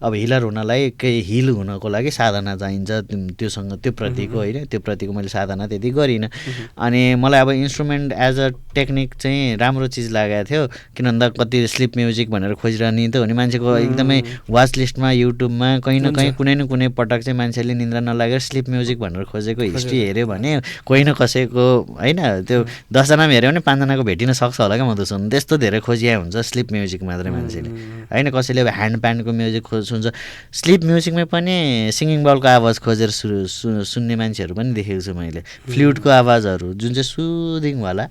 अब हिलर हुनलाई केही हिल हुनको लागि साधना चाहिन्छ त्योसँग त्यो प्रतिको होइन त्यो प्रतिको मैले साधना त्यति गरिनँ अनि मलाई अब इन्स्ट्रुमेन्ट एज अ टेक्निक चाहिँ राम्रो चिज लागेको थियो किन भन्दा कति स्लिप म्युजिक भनेर खोजिरहने त हो नि मान्छेको एकदमै वाच लिस्टमा युट्युबमा कहीँ न कहीँ कुनै न कुनै पटक चाहिँ मान्छेले निन्द्रा नलागेर स्लिप म्युजिक भनेर खोजेको हिस्ट्री हेऱ्यो भने कोही न कसैको होइन त्यो 10 जनामा हेऱ्यो भने 5 जनाको भेटिन सक्छ होला क्या म त सुन्नु त्यस्तो धेरै खोजिया हुन्छ स्लिप म्युजिक मात्रै मान्छेले होइन कसैले अब ह्यान्ड प्यान्डको म्युजिक सुन्छ स्लिप म्युजिकमै पनि सिङ्गिङ बलको आवाज खोजेर सुन्ने मान्छेहरू पनि देखेको छु मैले फ्लुटको आवाजहरू जुन चाहिँ सुदिङवाला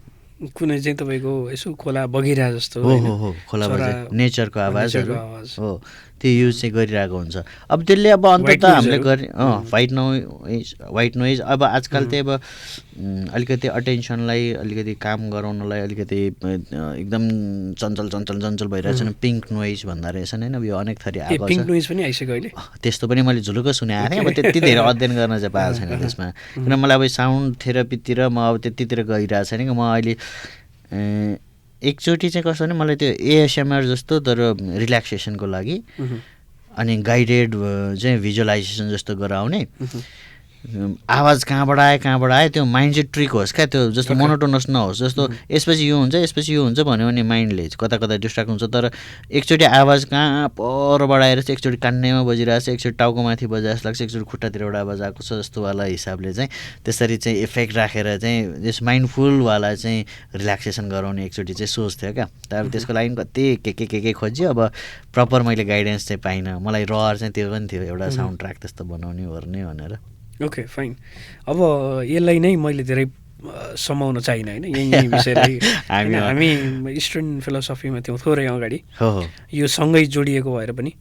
कुनै चाहिँ तपाईँको यसो खोला बगिरहेको जस्तो हो खोला बगिरहेको नेचरको आवाजहरू हो त्यो युज चाहिँ गरिरहेको हुन्छ अब त्यसले अब अन्तत हामीले गर्ने व्हाइट नोइज अब आजकल चाहिँ अब अलिकति अटेन्सनलाई अलिकति काम गराउनलाई अलिकति एकदम चञ्चल भइरहेछ नि पिङ्क नोइज भन्दा रहेछ होइन यो अनेक थरी आएको छ पिङ्क नोइज पनि आइसक्यो अहिले त्यस्तो पनि मैले झुलुक्क सुनेको थिएँ अब त्यति धेरै अध्ययन गर्न चाहिँ पाएको छैन त्यसमा किन मलाई अब साउन्ड थेरापीतिर म अब त्यतितिर गइरहेको छैन कि म अहिले एकचोटि चाहिँ कस्तो भने मलाई त्यो एएसएमआर जस्तो तर रिल्याक्सेसनको लागि अनि गाइडेड चाहिँ भिजुअलाइजेसन जस्तो गराउने आवाज कहाँबाट आयो त्यो माइन्ड चाहिँ ट्रिक होस् क्या त्यो जस्तो मोनोटोनस नहोस् जस्तो यसपछि यो हुन्छ भन्यो भने माइन्डले कता डिस्ट्र्याक्ट हुन्छ तर एकचोटि आवाज कहाँ परबाट आएर चाहिँ एकचोटि कान्नेमा बजिरहेको छ एकचोटि टाउकोमाथि बजाएको लाग्छ एकचोटि खुट्टातिरबाट आवाज आएको छ जस्तोवाला हिसाबले चाहिँ त्यसरी चाहिँ इफेक्ट राखेर चाहिँ जस माइन्डफुलवाला चाहिँ रिल्याक्सेसन गराउने एकचोटि चाहिँ सोच थियो क्या तर त्यसको लागि कति के खोज्यो अब प्रपर मैले गाइडेन्स चाहिँ पाइनँ मलाई रहर चाहिँ त्यो पनि थियो एउटा साउन्ड ट्र्याक त्यस्तो बनाउने ओर्ने भनेर ओके फाइन अब यसलाई नै मैले धेरै समाउन चाहिनँ होइन यही विषयलाई हामी इस्टर्न फिलोसफीमा थियौँ थोरै अगाडि यो सँगै जोडिएको भएर पनि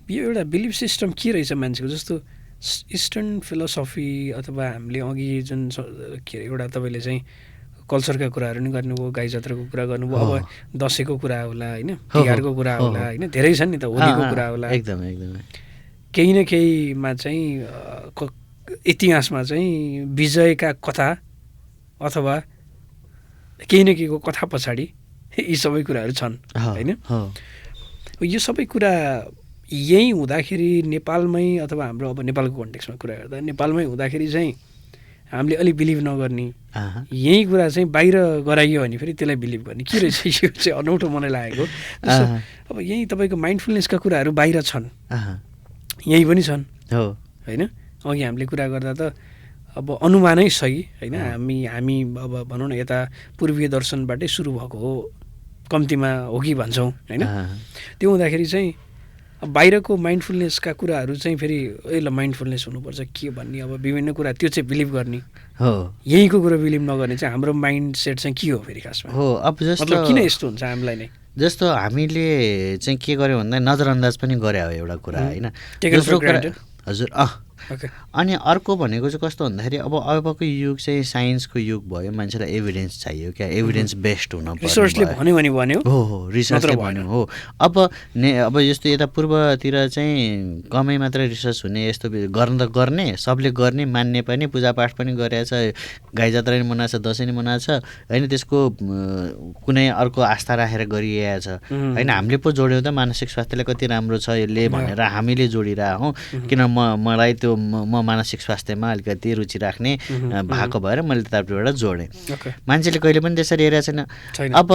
यो एउटा बिलिफ सिस्टम के रहेछ मान्छेको जस्तो इस्टर्न फिलोसफी अथवा हामीले अघि जुन के अरे एउटा तपाईँले चाहिँ कल्चरका कुराहरू नि गर्नुभयो गाई जात्राको कुरा गर्नुभयो अब दसैँको कुरा होला होइन तिहारको कुरा होला होइन धेरै छन् नि त होलीको कुरा होला एकदम केही न केहीमा चाहिँ इतिहासमा चाहिँ विजयका कथा अथवा केही न केहीको कथा पछाडि यी सबै कुराहरू छन् होइन यो सबै कुरा यहीँ हुँदाखेरि नेपालमै अथवा हाम्रो अब नेपालको कन्टेक्समा कुरा गर्दा नेपालमै हुँदाखेरि चाहिँ हामीले अलिक बिलिभ नगर्ने यही कुरा चाहिँ बाहिर गराइयो भने फेरि त्यसलाई बिलिभ गर्ने के रहेछ यो चाहिँ अनौठो मलाई लागेको अब यहीँ तपाईँको माइन्डफुलनेसका कुराहरू बाहिर छन् यहीँ पनि छन् होइन अघि हामीले कुरा गर्दा त अब अनुमानै सही होइन हामी अब भनौँ न यता पूर्वीय दर्शनबाटै सुरु भएको हो कम्तीमा हो कि भन्छौँ होइन त्यो हुँदाखेरि चाहिँ अब बाहिरको माइन्डफुलनेसका कुराहरू चाहिँ फेरि ल माइन्डफुलनेस हुनुपर्छ के भन्ने अब विभिन्न कुरा त्यो चाहिँ बिलिभ गर्ने हो यहीँको कुरा बिलिभ नगर्ने चाहिँ हाम्रो माइन्ड सेट चाहिँ के हो फेरि खासमा हो अब जस्तो किन यस्तो हुन्छ हामीलाई नै जस्तो हामीले चाहिँ के गर्यो भन्दा नजरअन्दाज पनि गरे हो एउटा कुरा होइन हजुर अनि अर्को भनेको चाहिँ कस्तो भन्दाखेरि अबको युग चाहिँ साइन्सको युग भयो मान्छेलाई एभिडेन्स चाहियो क्या एभिडेन्स बेस्ड हुन भन्यो हो रिसर्चले भन्यो हो अब जस्तो यता पूर्वतिर चाहिँ कमै मात्रै रिसर्च हुने यस्तो गर्न त गर्ने सबले गर्ने मान्ने पनि पूजापाठ पनि गरेछ गाई जात्रा नि मनाएको छ दसैँ नि मनाएको छ होइन त्यसको कुनै अर्को आस्था राखेर गरिएको छ होइन हामीले पो जोड्यौँ त मानसिक स्वास्थ्यलाई कति राम्रो छ यसले भनेर हामीले जोडिरहेको हौँ किन मलाई त्यो म मानसिक स्वास्थ्यमा अलिकति रुचि राख्ने भएको भएर मैले त्यतापट्टिबाट जोडेँ मान्छेले कहिले पनि त्यसरी हेरेको छैन अब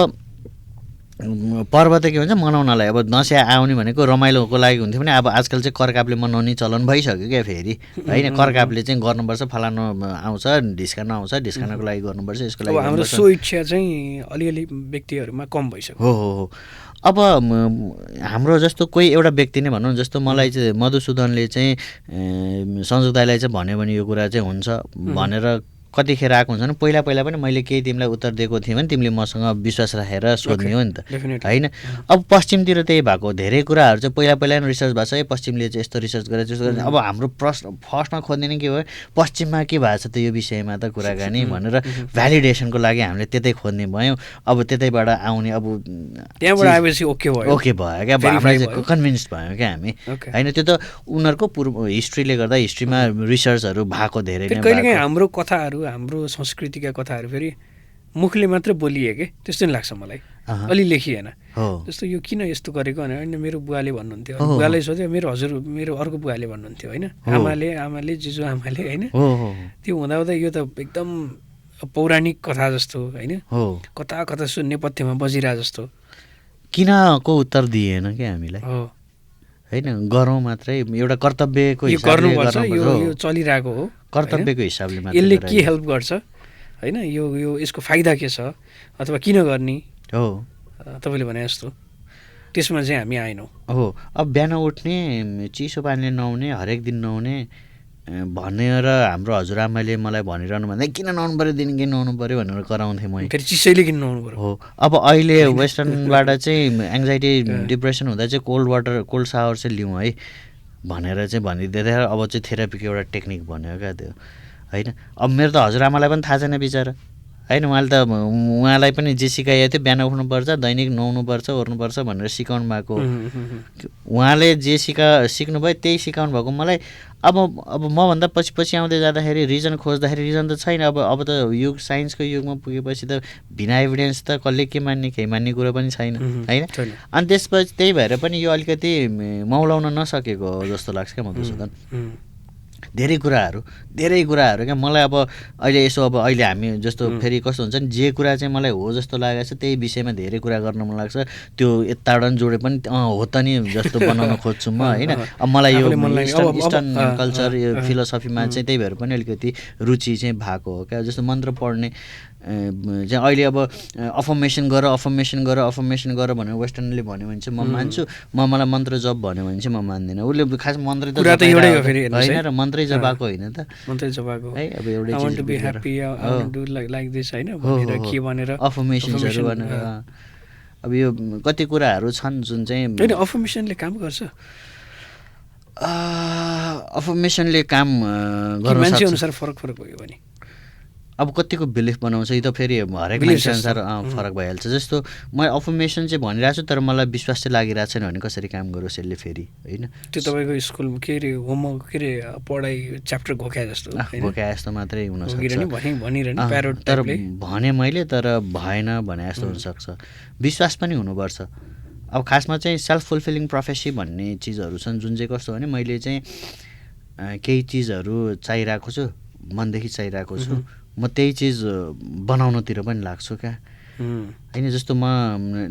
पर्व त के भन्छ मनाउनलाई अब दसैँ आउने भनेको रमाइलोको लागि हुन्थ्यो भने अब आजकल चाहिँ करकापले मनाउने चलन भइसक्यो क्या फेरि होइन करकापले चाहिँ गर्नुपर्छ फलानु आउँछ ढिस्कानु आउँछ ढिस्कानको लागि गर्नुपर्छ यसको लागि हाम्रो सो इच्छा चाहिँ अलिअलि व्यक्तिहरूमा कम भइसक्यो हो अब हाम्रो जस्तो कोही एउटा व्यक्ति नै भनौँ जस्तो मलाई चाहिँ मधुसूदनले चाहिँ सञ्जुक दाइलाई चाहिँ भन्यो भने यो कुरा चाहिँ हुन्छ भनेर कतिखेर आएको हुन्छ भने पहिला पनि मैले केही तिमीलाई उत्तर दिएको थिएँ भने तिमीले मसँग विश्वास राखेर सोध्ने हो नि त होइन। अब पश्चिमतिर त्यही भएको धेरै कुराहरू चाहिँ पहिला नै रिसर्च भएको छ है, पश्चिमले चाहिँ यस्तो रिसर्च गरेर त्यस्तो गरेर। अब हाम्रो प्रश्न फर्स्टमा खोज्ने नै के हो, पश्चिममा के भएको छ त यो विषयमा त कुराकानी भनेर भ्यालिडेसनको लागि हामीले त्यतै खोज्ने भयौँ। अब त्यतैबाट आउने अब त्यहाँबाट आएपछि ओके भयो क्या, हामीलाई कन्भिन्स भयो क्या हामी होइन। त्यो त उनीहरूको हिस्ट्रीले गर्दा हिस्ट्रीमा रिसर्चहरू भएको धेरै नै। कहिलेकाहीँ हाम्रो कथाहरू हाम्रो संस्कृतिका कथाहरू फेरि मुखले मात्र बोलिए के त्यस्तो नि लाग्छ मलाई, अलि लेखिएन। जस्तो यो किन यस्तो गरेको भने मेरो बुवाले भन्नुहुन्थ्यो, बुवाले सोध्यो मेरो अर्को बुवाले भन्नुहुन्थ्यो होइन, आमाले जिजु आमाले होइन। त्यो हुँदा यो त एकदम पौराणिक कथा जस्तो होइन, कता कता नेपथ्यमा बजिरहे जस्तो। किनको उत्तर दिएन क्या हामीलाई होइन, गरौँ मात्रै एउटा कर्तव्यको हिसाबले गर्नुपर्छ, यो चलिरहेको हो कर्तव्यको हिसाबले मात्रै। यसले के हेल्प गर्छ होइन, यो यसको फाइदा के छ अथवा किन गर्ने हो तपाईँले भने जस्तो, त्यसमा चाहिँ हामी आएनौँ। हो अब बिहान उठ्ने चिसो पानीले नुहाउने, हरेक दिन नुहाउने भनेर हाम्रो हजुरआमाले मलाई भनिरहनु भन्दा किन नुहाउनु पऱ्यो, दिन किन नुहाउनु पऱ्यो भनेर कराउँथेँ म। फेरि चिसैले किन नुहाउनु पऱ्यो। हो अब अहिले वेस्टर्नबाट चाहिँ एङ्जाइटी डिप्रेसन हुँदा चाहिँ कोल्ड सावर चाहिँ लिउँ है भनेर चाहिँ भनिदिँदै अब चाहिँ थेरापीको एउटा टेक्निक भन्यो क्या त्यो होइन। अब मेरो त हजुरआमालाई पनि थाहा छैन बिचरा होइन, उहाँलाई पनि जे सिकाइएको थियो बिहान उठ्नुपर्छ, दैनिक नुहाउनुपर्छ, ओर्नुपर्छ भनेर सिकाउनु भएको। उहाँले जे सिक्नुभयो त्यही सिकाउनु भएको मलाई। अब मभन्दा पछि आउँदै जाँदाखेरि रिजन खोज्दाखेरि रिजन त छैन। अब त युग साइन्सको युगमा पुगेपछि त बिना एभिडेन्स त कसले के मान्ने केही मान्ने कुरो पनि छैन होइन। अनि त्यसपछि त्यही भएर पनि यो अलिकति मौलाउन नसकेको हो जस्तो लाग्छ क्या मधुसूदन। धेरै कुराहरू क्या मलाई। अब अहिले यसो अब अहिले हामी जस्तो फेरि कस्तो हुन्छ नि, जे कुरा चाहिँ मलाई हो जस्तो लागेको छ त्यही विषयमा धेरै कुरा गर्न मन लाग्छ। त्यो यताबाट जोडे पनि हो त नि जस्तो बनाउन खोज्छु म होइन। अब मलाई यो इस्टर्न कल्चर यो फिलोसफीमा चाहिँ त्यही भएर पनि अलिकति रुचि चाहिँ भएको हो क्या। जस्तो मन्त्र पढ्ने चाहिँ अहिले अब अफर्मेसन गर भनेर वेस्टर्नले भन्यो भने चाहिँ म मान्छु, मलाई मन्त्र जप भन्यो भने चाहिँ म मान्दिनँ। उसले खास मन्त्रै त होइन र मन्त्रै जपाएको होइन त, मन्त्रै जपाएको है। अब एउटै अफर्मेसन्सहरू भनेर अब यो कति कुराहरू छन् जुन चाहिँ अफर्मेसनले काम गर्छ। अफर्मेसनले काम गर्न मान्छे अनुसार फरक भयो भने अब कतिको बिलिफ बनाउँछ यो त फेरि हरेक मान्छे अनुसार फरक भइहाल्छ। जस्तो म अफर्मेसन चाहिँ भनिरहेको छु तर मलाई विश्वास चाहिँ लागिरहेको छैन भने कसरी काम गरोस् यसले फेरि होइन। त्यो तपाईँको स्कुलमा के अरे होमवर्क के अरे पढाइ च्याप्टर घोक्या जस्तो मात्रै हुनसक्छ। तर भने मैले तर भएन भने जस्तो हुनसक्छ। विश्वास पनि हुनुपर्छ। अब खासमा चाहिँ सेल्फ फुलफिलिङ प्रोफेसी भन्ने चिजहरू छन् जुन चाहिँ कस्तो भने मैले चाहिँ केही चिजहरू चाहिरहेको छु, मनदेखि चाहिरहेको छु, म त्यही चिज बनाउनतिर पनि लाग्छु क्या होइन। जस्तो म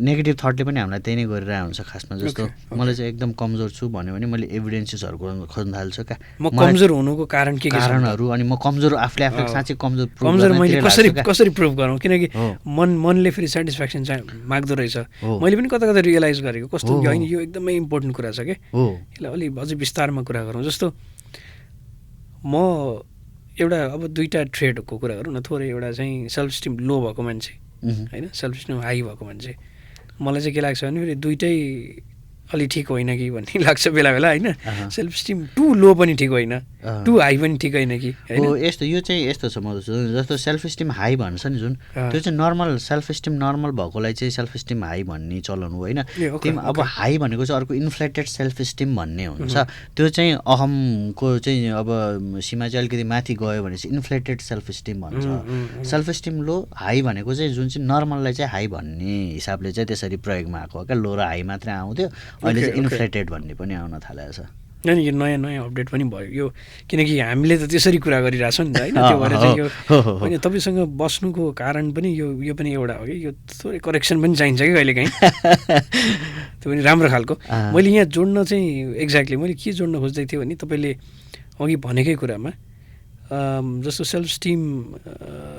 नेगेटिभ थटले पनि हामीलाई त्यही नै गरिरहेको हुन्छ खासमा। जस्तो मलाई चाहिँ एकदम कमजोर छु भन्यो भने मैले एभिडेन्सेसहरू खोज्न थाल्छु क्या, म कमजोर हुनुको कारणहरू। अनि म कमजोर आफूले साँच्चै कमजोर मैले कसरी प्रुभ गरौँ, किनकि मनले फेरि सेटिस्फ्याक्सन चाहिँ माग्दो रहेछ। मैले पनि कता रियलाइज गरेको कस्तो होइन यो एकदमै इम्पोर्टेन्ट कुरा छ क्या, यसलाई अलि अझै विस्तारमा कुरा गरौँ। जस्तो म एउटा अब दुईवटा ट्रेडको कुरा गरौँ न थोरै। एउटा चाहिँ सेल्फ स्टिम लो भएको मान्छे होइन, सेल्फ स्टिम हाई भएको मान्छे। मलाई चाहिँ के लाग्छ भने फेरि दुइटै अलि ठिक होइन कि भन्ने लाग्छ बेला बेला होइन। सेल्फ स्टिम टु लो पनि ठिक होइन, टु हाई पनि ठिक होइन कि होइन। यस्तो यो चाहिँ यस्तो छ जस्तो सेल्फ स्टिम हाई भन्छ नि जुन, त्यो चाहिँ नर्मल सेल्फ स्टिम नर्मल भएकोलाई चाहिँ सेल्फ स्टिम हाई भन्ने चलन हो होइन। अब हाई भनेको चाहिँ अर्को इन्फ्लेटेड सेल्फ स्टिम भन्ने हुन्छ। त्यो चाहिँ अहमको चाहिँ अब सीमा चाहिँ अलिकति माथि गयो भने चाहिँ इन्फ्लेटेड सेल्फ स्टिम भन्छ। सेल्फ स्टिम लो, हाई भनेको चाहिँ जुन चाहिँ नर्मललाई चाहिँ हाई भन्ने हिसाबले चाहिँ त्यसरी प्रयोगमा आएको हो क्या। लो र हाई मात्रै आउँथ्यो, अहिले चाहिँ इन्फ्लेटेड भन्ने पनि आउन थालेको छ। अनि यो नयाँ अपडेट पनि भयो यो, किनकि हामीले त त्यसरी कुरा गरिरहेछौँ नि त होइन। त्यो भएर चाहिँ यो होइन तपाईँसँग बस्नुको कारण पनि यो पनि एउटा हो कि यो थोरै करेक्सन पनि चाहिन्छ कि कहिलेकाहीँ, त्यो पनि राम्रो खालको। मैले यहाँ जोड्न चाहिँ एक्ज्याक्टली मैले के जोड्न खोज्दै थिएँ भने तपाईँले अघि भनेकै कुरामा जस्तो सेल्फ स्टिम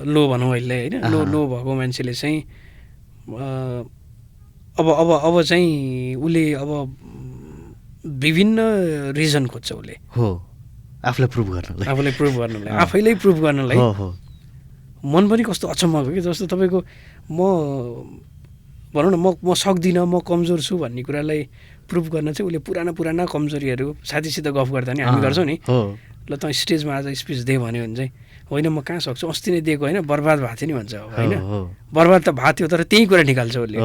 लो भनौँ अहिले होइन, लो भएको मान्छेले चाहिँ अब चाहिँ उसले अब विभिन्न रिजन खोज्छ उसले हो आफूलाई प्रुभ गर्नलाई आफैलाई प्रुभ गर्नलाई मन पनि कस्तो अचम्मको कि जस्तो तपाईँको म भनौँ न म सक्दिनँ, म कमजोर छु भन्ने कुरालाई प्रुभ गर्न चाहिँ उसले पुराना कमजोरीहरू साथीसित गफ गर्दा नि हामी गर्छौँ नि, ल त स्टेजमा आज स्पिच दिए भन्यो भने चाहिँ होइन म कहाँ सक्छु, अस्ति नै दिएको होइन, बर्बाद भएको थियो नि भन्छ अब होइन। बर्बाद त भएको थियो तर त्यही कुरा निकाल्छ उसले।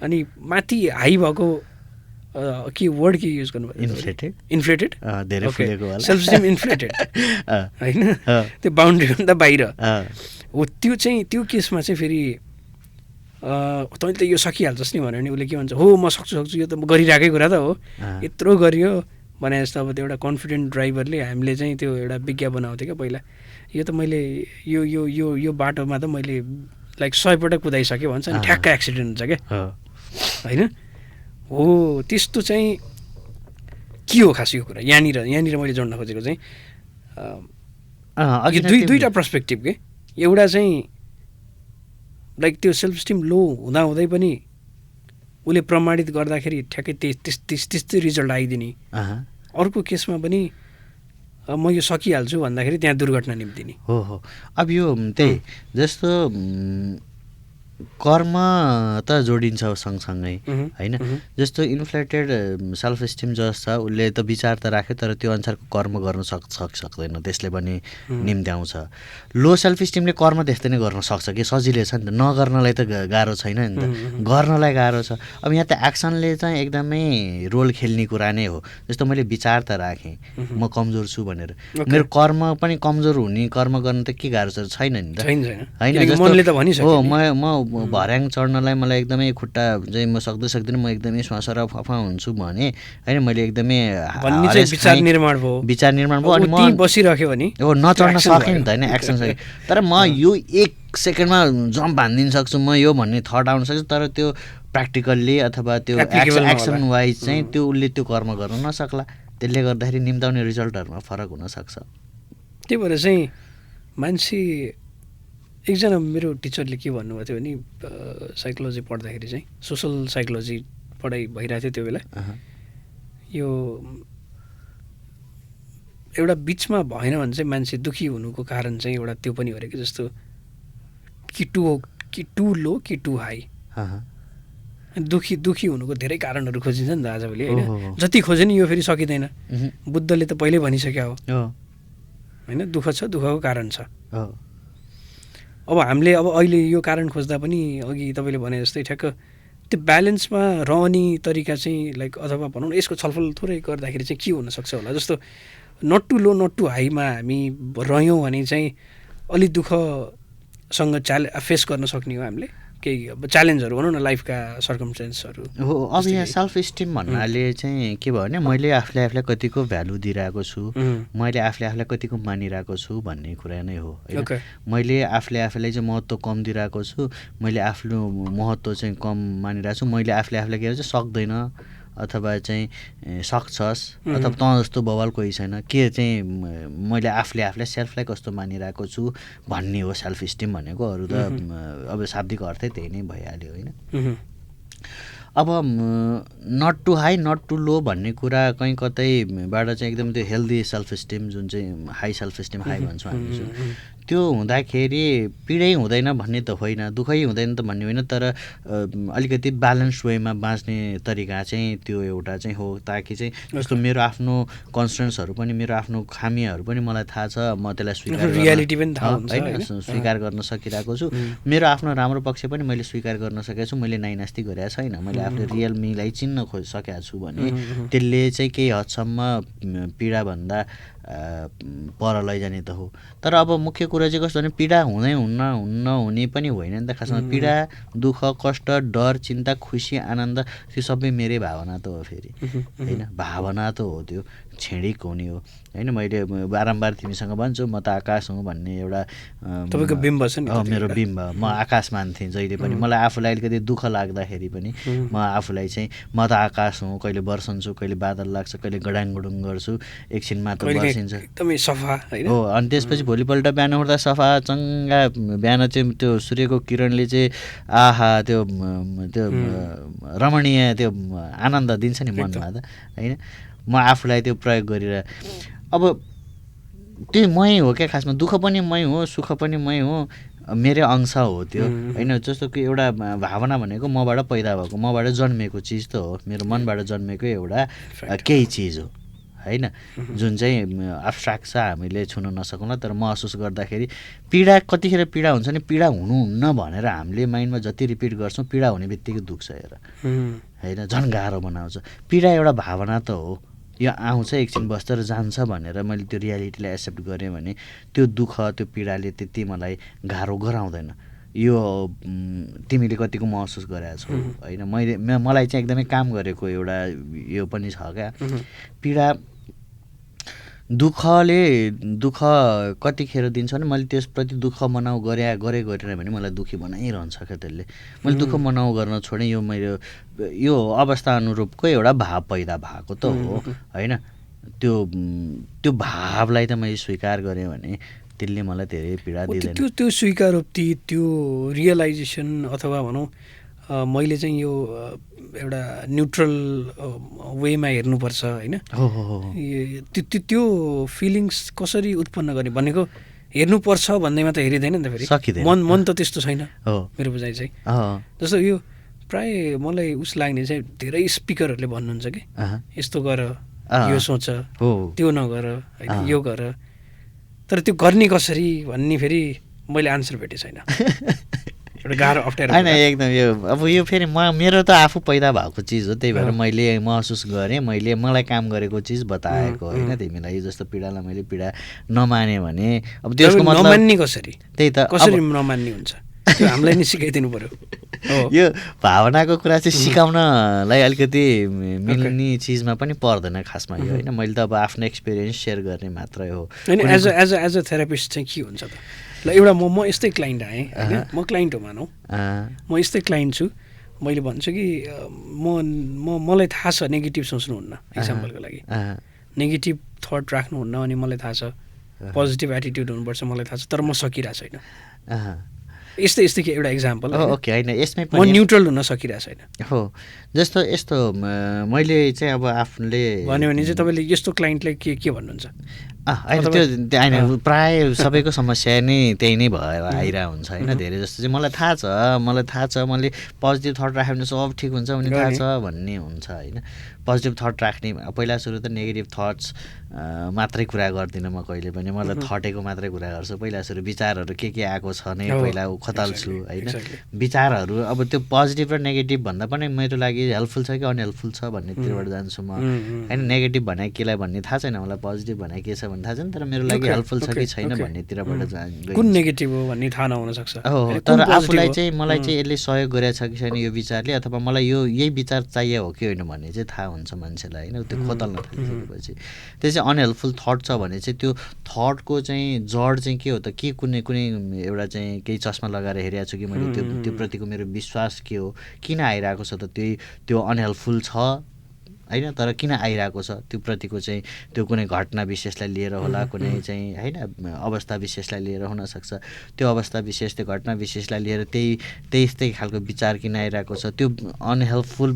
अनि माथि हाई भएको के वर्ड के युज गर्नुभयो, इन्फ्लेटेड सेल्फ स्टिम इन्फ्लेटेड होइन, त्यो बााउन्ड्रीभन्दा बाहिर हो। त्यो चाहिँ त्यो केसमा चाहिँ फेरि तैँले त यो सकिहाल्छस् नि भन्यो भने उसले के भन्छ, हो म सक्छु यो त गरिरहेकै कुरा त हो, यत्रो गरियो भने जस्तो। अब त्यो एउटा कन्फिडेन्ट ड्राइभरले हामीले चाहिँ त्यो एउटा विज्ञापन आउँथ्यो क्या पहिला, यो त मैले यो यो यो यो बाटोमा त मैले लाइक 100 पटक कुदाइसकेँ भन्छ, अनि ठ्याक्क एक्सिडेन्ट हुन्छ क्या होइन। हो त्यस्तो चाहिँ के हो खास यो कुरा, यहाँनिर मैले जोड्न खोजेको चाहिँ दुईवटा पर्सपेक्टिभ के। एउटा चाहिँ लाइक त्यो सेल्फ स्टिम लो हुँदाहुँदै पनि उसले प्रमाणित गर्दाखेरि ठ्याक्कै त्यस्तै रिजल्ट आइदिने। अर्को केसमा पनि म यो सकिहाल्छु भन्दाखेरि त्यहाँ दुर्घटना निम्तिने हो। अब यो त्यही जस्तो कर्म त जोडिन्छ सँगसँगै होइन। जस्तो इन्फ्लेटेड सेल्फ स्टिम जस छ उसले त विचार त राख्यो तर त्यो अनुसारको कर्म गर्न सक्दैन, त्यसले पनि निम्त्याउँछ। लो सेल्फ स्टिमले कर्म त्यस्तै नै गर्न सक्छ कि सजिलै छ नि त, नगर्नलाई त गाह्रो छैन नि त, गर्नलाई गाह्रो छ। अब यहाँ त एक्सनले चाहिँ एकदमै रोल खेल्ने कुरा नै हो। जस्तो मैले विचार त राखेँ म कमजोर छु भनेर, मेरो कर्म पनि कमजोर हुने कर्म गर्न त के गाह्रो छैन नि त होइन। हो म भर्याङ चढ्नलाई मलाई एकदमै खुट्टा चाहिँ म सक्दिनँ, म एकदमै श्वास र फफा हुन्छु भने होइन, मैले एकदमै विचार निर्माण भयो अनि म बसिराख्यो भने हो नचढ्न सकेँ नि त होइन, एक्सन सकेँ। तर म यो 1 सेकेन्डमा जम्प हानिदिन सक्छु, म यो भन्ने थट आउन सक्छु, तर त्यो प्र्याक्टिकल्ली अथवा त्यो एक्सन वाइज चाहिँ त्यो उसले त्यो कर्म गर्न नसक्ला। त्यसले गर्दाखेरि निम्ताउने रिजल्टहरूमा फरक हुनसक्छ। त्यही भएर चाहिँ मान्छे एकजना मेरो टिचरले के भन्नुभएको थियो भने साइकोलोजी पढ्दाखेरि चाहिँ सोसल साइकोलोजी पढाइ भइरहेको थियो त्यो बेला, यो एउटा बिचमा भएन भने चाहिँ मान्छे दुःखी हुनुको कारण चाहिँ एउटा त्यो पनि हो अरे कि जस्तो कि टु लो कि टु हाई। दुःखी हुनुको धेरै कारणहरू खोजिन्छ नि त आजभोलि होइन, जति खोजे नि यो फेरि सकिँदैन। बुद्धले त पहिल्यै भनिसक्यो हो होइन, दुःख छ, दुःखको कारण छ। अब हामीले अब अहिले यो कारण खोज्दा पनि अघि तपाईँले भने जस्तै ठ्याक्क त्यो ब्यालेन्समा रहने तरिका चाहिँ लाइक अथवा भनौँ न यसको छलफल थोरै गर्दाखेरि चाहिँ के हुनसक्छ होला। जस्तो not too low not too हाईमा हामी रह्यौँ भने चाहिँ अलिक दुःखसँग फेस गर्न सक्ने हो हामीले, केही अब च्यालेन्जहरू भनौँ न लाइफका सर्कमस्टेन्सहरू हो। अब यहाँ सेल्फ स्टिम भन्नाले चाहिँ के भयो भने मैले आफूलाई कतिको भ्यालु दिइरहेको छु, मैले आफूलाई कतिको मानिरहेको छु भन्ने कुरा नै हो होइन। मैले आफूलाई चाहिँ महत्त्व कम दिइरहेको छु, मैले आफ्नो महत्त्व चाहिँ कम मानिरहेको छु, मैले आफूलाई के भन्छ सक्दैन अथवा चाहिँ सक्छस् अथवा तँ जस्तो बवाल कोही छैन, के चाहिँ मैले आफूलाई सेल्फलाई कस्तो मानिरहेको छु भन्ने हो सेल्फ स्टिम भनेको। अरू त अब शाब्दिक अर्थै त्यही नै भइहाल्यो होइन। अब not too high not too low भन्ने कुरा कहीँ कतैबाट चाहिँ एकदम त्यो हेल्दी सेल्फ स्टिम जुन चाहिँ हाई सेल्फ स्टिम हाई भन्छौँ हामी, त्यो हुँदाखेरि पीडै हुँदैन भन्ने त होइन, दुःखै हुँदैन त भन्ने होइन, तर अलिकति ब्यालेन्स वेमा बाँच्ने तरिका चाहिँ त्यो एउटा चाहिँ हो। ताकि चाहिँ जस्तो मेरो आफ्नो कन्सर्न्सहरू पनि मेरो आफ्नो खामीहरू पनि मलाई थाहा छ, म त्यसलाई स्वीकार गर्न सकिरहेको छु, मेरो आफ्नो राम्रो पक्ष पनि मैले स्वीकार गर्न सकेको छु, मैले नाइनास्ती गरेको छैन, मैले आफ्नो रियल मीलाई चिन्न सकेको छु भने त्यसले चाहिँ केही हदसम्म पीडाभन्दा पर लैजाने त हो। तर अब मुख्य कुरा चाहिँ कस्तो भने पीडा हुने पनि होइन नि त खासमा। पीडा, दुःख, कष्ट, डर, चिन्ता, खुसी, आनन्द त्यो सबै मेरै भावना त हो फेरि होइन, भावना त हो, त्यो क्षणिक हुने हो होइन। मैले बारम्बार तिमीसँग भन्छु म त आकाश हुँ भन्ने एउटा तपाईँको बिम्ब छ नि, मेरो बिम्ब, म आकाश मान्थेँ जहिले पनि। मलाई आफूलाई अलिकति दुःख लाग्दाखेरि पनि म आफूलाई चाहिँ म त आकाश हुँ, कहिले बर्सन्छु, कहिले बादल लाग्छ, कहिले गडाङगुडुङ गर्छु, एकछिनमा त बर्सिन्छ एकदमै सफा होइन हो। अनि त्यसपछि भोलिपल्ट बिहान उठ्दा सफा चङ्गा, बिहान चाहिँ त्यो सूर्यको किरणले चाहिँ आहा त्यो रमणीय त्यो आनन्द दिन्छ नि मनमा त होइन। म आफूलाई त्यो प्रयोग गरेर अब त्यो मै हो क्या खासमा, दुःख पनि मै हो, सुख पनि मै हो, मेरै अंश हो त्यो होइन। जस्तो कि एउटा भावना भनेको मबाट पैदा भएको, मबाट जन्मेको चिज त हो, मेरो मनबाट जन्मेको एउटा केही चिज हो होइन, जुन चाहिँ एब्स्ट्र्याक्ट छ, हामीले छुन नसकौँला। तर महसुस गर्दाखेरि पीडा कतिखेर पीडा हुन्छ नि, पीडा हुनुहुन्न भनेर हामीले माइन्डमा जति रिपिट गर्छौँ पीडा हुने बित्तिकै दुख्छ हेर होइन, झन् गाह्रो बनाउँछ। पीडा एउटा भावना त हो, यो आउँछ एकछिन बस्छ र जान्छ भनेर मैले त्यो रियालिटीलाई एक्सेप्ट गरेँ भने त्यो दुःख त्यो पीडाले त्यति मलाई गाह्रो गराउँदैन। यो तिमीले कतिको महसुस गरेको छौ होइन, मलाई चाहिँ एकदमै काम गरेको एउटा यो पनि छ क्या। पीडा दुःख कतिखेर दिन्छ भने मैले त्यसप्रति दुःख मनाउ गरेन भने मलाई दुःखी बनाइरहन्छ क्या त्यसले। मैले दुःख मनाउ गर्न छोडेँ, यो मेरो यो अवस्था अनुरूपको एउटा भाव पैदा भएको त हो होइन। त्यो भावलाई त मैले स्वीकार गरेँ भने त्यसले मलाई धेरै पीडा दिँदैन। त्यो स्वीकारोक्ति, त्यो रियलाइजेसन अथवा भनौँ मैले चाहिँ यो एउटा न्युट्रल वेमा हेर्नुपर्छ होइन, त्यो फिलिङ्स कसरी उत्पन्न गर्ने भनेको हेर्नुपर्छ भन्दैमा त हेरिँदैन नि त फेरि, मन त त्यस्तो छैन मेरो बुझाइ चाहिँ। जस्तो यो प्राय मलाई उस लाग्ने चाहिँ धेरै स्पिकरहरूले भन्नुहुन्छ कि यस्तो गर, यो सोच, त्यो नगर होइन, यो गर, तर त्यो गर्ने कसरी भन्ने फेरि मैले आन्सर भेटेँ छैन। एउटा गाह्रो अप्ठ्यारो होइन एकदम। यो अब यो फेरि मेरो त आफू पैदा भएको चिज हो, त्यही भएर मैले महसुस गरेँ, मलाई काम गरेको चिज बताएको होइन तिमीलाई। जस्तो पीडालाई मैले पीडा नमाने भने अब त्यसको मतलब नमान्ने कसरी, त्यही त कसरी नमान्ने हुन्छ त्यो हामीलाई नि सिकाइदिनु पर्यो। यो भावनाको कुरा चाहिँ सिकाउनलाई अलिकति मिल्ने चिजमा पनि पर्दैन खासमा यो होइन। मैले त अब आफ्नो एक्सपिरियन्स सेयर गर्ने मात्रै हो। एज अ थेरापिस्ट चाहिँ के हुन्छ त, ल एउटा म यस्तै क्लाइन्ट आएँ होइन, म क्लाइन्ट हो मानौँ, म यस्तै क्लाइन्ट छु, मैले भन्छु कि मलाई थाहा छ नेगेटिभ सोच्नुहुन्न, इक्जाम्पलको लागि नेगेटिभ थट राख्नुहुन्न, अनि मलाई थाहा छ पोजिटिभ एटिट्युड हुनुपर्छ, मलाई थाहा छ, तर म सकिरहेको छैन। यस्तै कि एउटा इक्जाम्पल ओके होइन, यसमै म न्युट्रल हुन सकिरहेको छैन हो। जस्तो यस्तो मैले चाहिँ अब आफूले भन्यो भने चाहिँ तपाईँले यस्तो क्लाइन्टलाई के भन्नुहुन्छ? होइन त्यो होइन, प्रायः सबैको समस्या नै त्यही नै भएर आइरहेको हुन्छ होइन। धेरै जस्तो चाहिँ मलाई थाहा छ मैले पोजिटिभ थट राख्यो भने सब ठिक हुन्छ भने थाहा छ भन्ने हुन्छ होइन। पोजिटिभ थट राख्ने पहिला सुरु त नेगेटिभ थट्स मात्रै कुरा गर्दिनँ म कहिले पनि, मलाई थटेको मात्रै कुरा गर्छु। पहिला सुरु विचारहरू के आएको छ नै पहिला खताल्छु होइन। विचारहरू अब त्यो पोजिटिभ र नेगेटिभ भन्दा पनि मेरो लागि हेल्पफुल छ कि अनहेल्पफुल छ भन्नेतिरबाट जान्छु म होइन। नेगेटिभ भनेको केलाई भन्ने थाहा छैन मलाई, पोजिटिभ भनेको के छ भन्ने थाहा छैन, तर मेरो लागि हेल्पफुल छ कि छैन भन्नेतिरबाट कुन नेगेटिभ हो भन्ने थाहा नहुन सक्छ। हो, तर आफूलाई चाहिँ मलाई चाहिँ यसले सहयोग गरेछ कि छैन यो विचारले, अथवा मलाई यही विचार चाहियो हो कि होइन भन्ने चाहिँ थाहा हुन्छ मान्छेलाई होइन। त्यो खोतल्न थालिसकेपछि त्यो चाहिँ अनहेल्पफुल थट छ भने चाहिँ त्यो थटको चाहिँ जड चाहिँ के हो त, के कुनै एउटा चाहिँ केही चस्मा लगाएर हेरेको छु कि मैले त्यो प्रतिको मेरो विश्वास के हो, किन आइरहेको छ त त्यो अनहेल्पफुल छ होइन, तर किन आइरहेको छ त्यो प्रतिको चाहिँ त्यो कुनै घटना विशेषलाई लिएर होला, कुनै चाहिँ होइन अवस्था विशेषलाई लिएर हुनसक्छ। त्यो अवस्था विशेष त्यो घटना विशेषलाई लिएर त्यस्तै खालको विचार किन आइरहेको छ, त्यो अनहेल्पफुल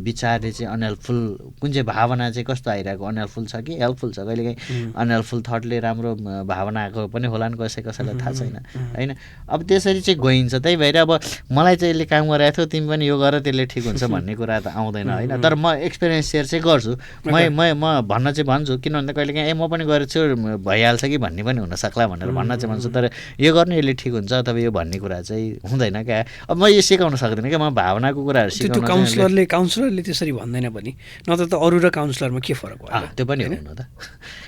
विचारले चाहिँ अनहेल्पफुल कुन चाहिँ भावना चाहिँ कस्तो आइरहेको, अनहेल्पफुल छ कि हेल्पफुल छ। कहिलेकाहीँ अनहेल्पफुल थटले राम्रो भावना आएको पनि होला नि, कसैलाई थाहा छैन होइन। अब त्यसरी चाहिँ गइन्छ। त्यही भएर अब मलाई चाहिँ यसले काम गराएको थियो, तिमी पनि यो गर त्यसले ठिक हुन्छ भन्ने कुरा त आउँदैन होइन। तर म एक्सपिरियन्स सेयर चाहिँ गर्छु, म भन्न चाहिँ भन्छु, किन भन्दा कहिलेकाहीँ म पनि गरेको छु भइहाल्छ कि भन्ने पनि हुनसक्ला भनेर भन्न चाहिँ भन्छु। तर यो गर्नु यसले ठिक हुन्छ अथवा यो भन्ने कुरा चाहिँ हुँदैन क्या। अब म यो सिकाउन सक्दिनँ क्या, म भावनाको कुराहरू सिकाउन। काउन्सलरले त्यसरी भन्दैन पनि, नत्र त अरू र काउन्सलरमा के फरक भयो? त्यो पनि हुनु त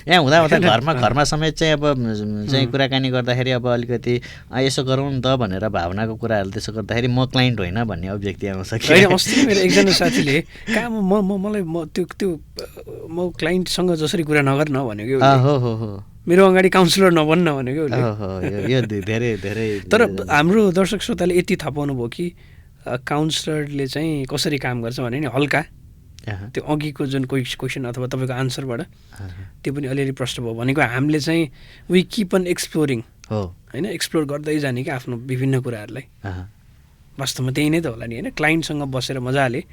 यहाँ हुँदा घरमा समेत चाहिँ अब चाहिँ कुराकानी गर्दाखेरि अब अलिकति यसो गरौँ नि त भनेर भावनाको कुराहरू त्यसो गर्दाखेरि म क्लाइन्ट होइन भन्ने अभिव्यक्ति आउँछ कि। अस्ति मेरो एकजना साथीले कहाँ मलाई त्यो म क्लाइन्टसँग जसरी कुरा नगर न भनेको, मेरो अगाडि काउन्सिलर नभन्न भनेको। यो धेरै धेरै तर हाम्रो दर्शक श्रोताले यति थाहा पाउनु भयो कि काउन्सिलरले चाहिँ कसरी काम गर्छ भने नि हल्का त्यो अघिको जुन क्वेसन अथवा तपाईँको आन्सरबाट त्यो पनि अलिअलि प्रश्न भयो भनेको हामीले चाहिँ वी किप अन एक्सप्लोरिङ होइन, एक्सप्लोर गर्दै जाने कि आफ्नो विभिन्न कुराहरूलाई। वास्तवमा त्यही नै त होला नि होइन, क्लाइन्टसँग बसेर मजाले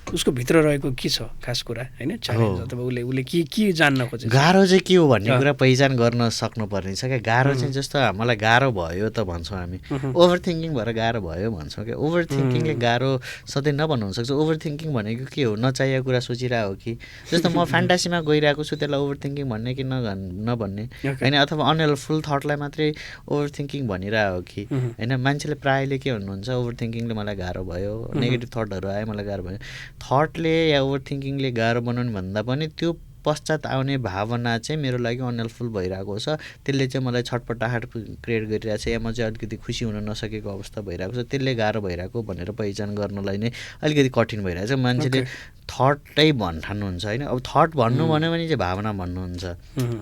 उसको भित्र रहेको के छ खास कुरा होइन च्यालेन्ज अथवा उसले के जान्न खोजेको गाह्रो चाहिँ के हो भन्ने कुरा पहिचान गर्न सक्नुपर्ने छ क्या। गाह्रो चाहिँ जस्तो मलाई गाह्रो भयो त भन्छौँ हामी, ओभर थिङ्किङ भएर गाह्रो भयो भन्छौँ क्या। ओभर थिङ्किङले गाह्रो सधैँ नबनाउन सक्छ। ओभर थिङ्किङ भनेको के हो, नचाहिएको कुरा सोचिरहेको हो कि, जस्तो म फ्यान्टासीमा गइरहेको छु त्यसलाई ओभर थिङ्किङ भन्ने कि नभन्ने होइन, अथवा अनहेल्पफुल थटलाई मात्रै ओभर थिङ्किङ भनिरहेको हो कि होइन। मान्छेले प्रायःले के भन्नुहुन्छ, ओभर थिङ्किङले मलाई गाह्रो भयो, नेगेटिभ थटहरू आयो मलाई गाह्रो भयो। थटले या ओभर थिङ्किङले गाह्रो बनाउनु भन्दा पनि त्यो पश्चात आउने भावना चाहिँ मेरो लागि अनहेल्पफुल भइरहेको छ, त्यसले चाहिँ मलाई छटपटाहट क्रिएट गरिरहेको छ, या म चाहिँ अलिकति खुसी हुन नसकेको अवस्था भइरहेको छ, त्यसले गाह्रो भइरहेको भनेर पहिचान गर्नलाई नै अलिकति कठिन भइरहेको छ। मान्छेले थटै भन्ठान्नुहुन्छ होइन। अब थट भन्नु भन्यो भने चाहिँ भावना भन्नुहुन्छ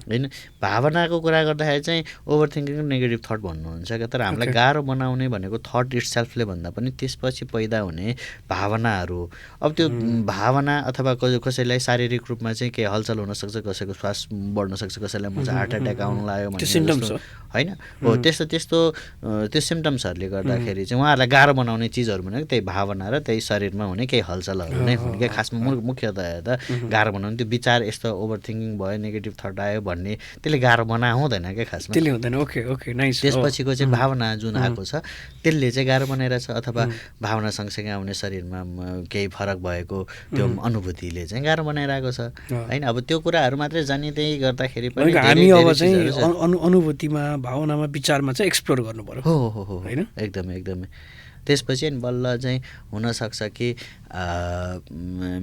होइन। भावनाको कुरा गर्दाखेरि चाहिँ ओभर थिङ्किङ नेगेटिभ थट भन्नुहुन्छ क्या। तर हामीलाई गाह्रो बनाउने भनेको थट इट्सेल्फले भन्दा पनि त्यसपछि पैदा हुने भावनाहरू। अब त्यो भावना अथवा कसैलाई शारीरिक रूपमा चाहिँ केही हलचल हुनसक्छ, कसैको श्वास बढ्न सक्छ, कसैलाई म चाहिँ हार्ट एट्याक आउनु लाग्यो भन्ने होइन हो। त्यस्तो त्यो सिम्टम्सहरूले गर्दाखेरि चाहिँ उहाँहरूलाई गाह्रो बनाउने चिजहरू भनेको त्यही भावना र त्यही शरीरमा हुने केही हलचलहरू नै हुन् क्या। खासमा मुख्यतया त गाह्रो बनाउने त्यो विचार यस्तो ओभर थिङ्किङ भयो, नेगेटिभ थट आयो भन्ने त्यसले गाह्रो बनाउँदैन क्या खासमा, त्यसले हुँदैन। Okay nice. त्यसपछिको चाहिँ भावना जुन आएको छ त्यसले चाहिँ गाह्रो बनाइरहेछ, अथवा भावना सँगसँगै आउने शरीरमा केही फरक भएको त्यो अनुभूतिले चाहिँ गाह्रो बनाइरहेको छ होइन। अब त्यो कुराहरू मात्रै जानिँदै गर्दाखेरि पनि हामी अब चाहिँ अनुभूतिमा, भावनामा, विचारमा चाहिँ एक्सप्लोर गर्नु पर्यो। हो होइन, एकदमै। त्यसपछि अनि बल्ल चाहिँ हुनसक्छ कि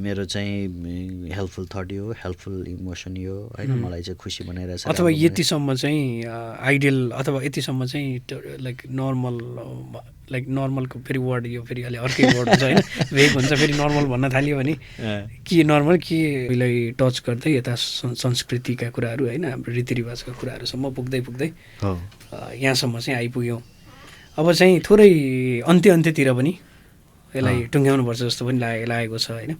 मेरो चाहिँ हेल्पफुल थट यो, हेल्पफुल इमोसन यो होइन, मलाई चाहिँ खुसी बनाइरहेछ, अथवा यतिसम्म चाहिँ आइडियल, अथवा यतिसम्म चाहिँ लाइक नर्मलको फेरि वर्ड यो फेरि अलि अर्कै वर्ड हुन्छ होइन। भेग हुन्छ फेरि नर्मल भन्न थाल्यो भने के नर्मल केलाई टच गर्दै यता संस्कृतिका कुराहरू होइन, हाम्रो रीतिरिवाजका कुराहरूसम्म पुग्दै यहाँसम्म चाहिँ आइपुग्यौँ। अब चाहिँ थोरै अन्त्यतिर पनि यसलाई टुङ्ग्याउनुपर्छ जस्तो पनि लागेको छ होइन।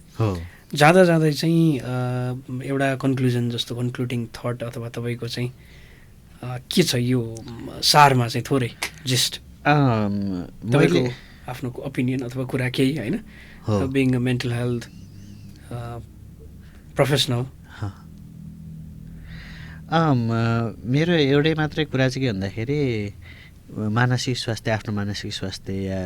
जाँदा चाहिँ एउटा कन्क्लुजन जस्तो, कन्क्लुडिङ थट अथवा तपाईँको चाहिँ के छ यो सारमा चाहिँ थोरै जस्ट तपाईँको आफ्नो ओपिनियन अथवा कुरा केही होइन, being a mental health professional. मेरो एउटै मात्रै कुरा चाहिँ के भन्दाखेरि मानसिक स्वास्थ्य, आफ्नो मानसिक स्वास्थ्य या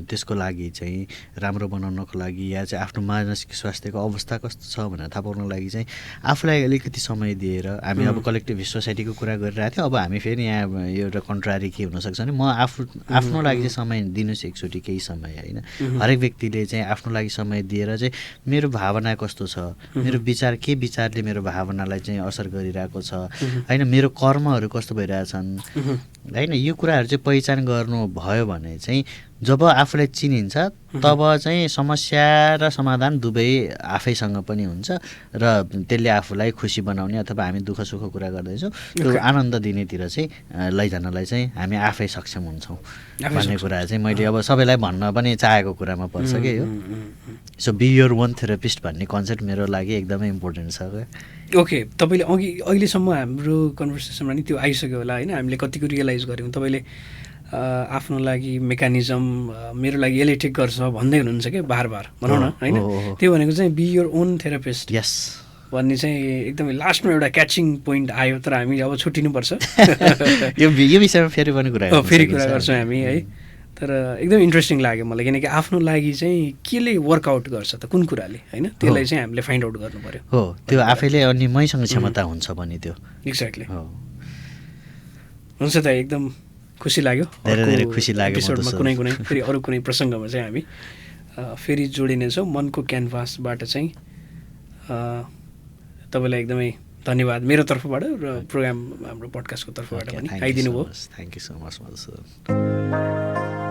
त्यसको लागि चाहिँ राम्रो बनाउनको लागि, या चाहिँ आफ्नो मानसिक स्वास्थ्यको अवस्था कस्तो छ भनेर थाहा पाउनको लागि चाहिँ आफूलाई अलिकति समय दिएर, हामी अब कलेक्टिभ सोसाइटीको कुरा गरिरहेको थियौँ, अब हामी फेरि यहाँ एउटा कन्ट्रारी के हुनसक्छ भने म आफ्नो लागि चाहिँ समय दिनुहोस् एकचोटि केही समय होइन। हरेक व्यक्तिले चाहिँ आफ्नो लागि समय दिएर चाहिँ मेरो भावना कस्तो छ, मेरो विचार के विचारले मेरो भावनालाई चाहिँ असर गरिरहेको छ होइन, मेरो कर्महरू कस्तो भइरहेछन् होइन, यो कुराहरू चाहिँ पहिचान गर्नु भयो भने चाहिँ जब आफूलाई चिनिन्छ तब चाहिँ समस्या र समाधान दुवै आफैसँग पनि हुन्छ, र त्यसले आफूलाई खुसी बनाउने अथवा हामी दुःख सुखको कुरा गर्दैछौँ त्यो आनन्द दिनेतिर चाहिँ लैजानलाई चाहिँ हामी आफै सक्षम हुन्छौँ भन्ने कुरा चाहिँ मैले अब सबैलाई भन्न पनि चाहेको कुरामा पर्छ कि यो। So be your own therapist भन्ने कन्सेप्ट मेरो लागि एकदमै इम्पोर्टेन्ट छ क्या। ओके, तपाईँले अहिलेसम्म हाम्रो कन्भर्सेसनमा नि त्यो आइसक्यो होला होइन, हामीले कतिको रियलाइज गऱ्यौँ। तपाईँले आफ्नो लागि मेकानिजम, मेरो लागि यसले ठिक गर्छ भन्दै हुनुहुन्छ क्या बार भनौँ न होइन। त्यो भनेको चाहिँ बी योर ओन थेरापिस्ट यस भन्ने चाहिँ एकदमै लास्टमा एउटा क्याचिङ पोइन्ट आयो। तर हामी अब छुट्टिनुपर्छ, यो विषयमा फेरि कुरा गर्छौँ हामी है। तर एकदम इन्ट्रेस्टिङ लाग्यो मलाई, किनकि आफ्नो लागि चाहिँ केले वर्कआउट गर्छ त, कुन कुराले होइन, त्यसलाई चाहिँ हामीले फाइन्ड आउट गर्नु पर्यो। हो त्यो आफैले अनि मैसँग क्षमता हुन्छ भने त्यो एक्ज्याक्टली हुन्छ। त एकदम खुसी लाग्यो, धेरै खुसी लाग्यो। एपिसोडमा कुनै फेरि अरू कुनै प्रसङ्गमा चाहिँ हामी फेरि जोडिनेछौँ। मनको क्यानभासबाट चाहिँ तपाईँलाई एकदमै धन्यवाद मेरो तर्फबाट र प्रोग्राम हाम्रो पडकास्टको तर्फबाट पनि आइदिनु भयो। Thank you so much Madhusudan.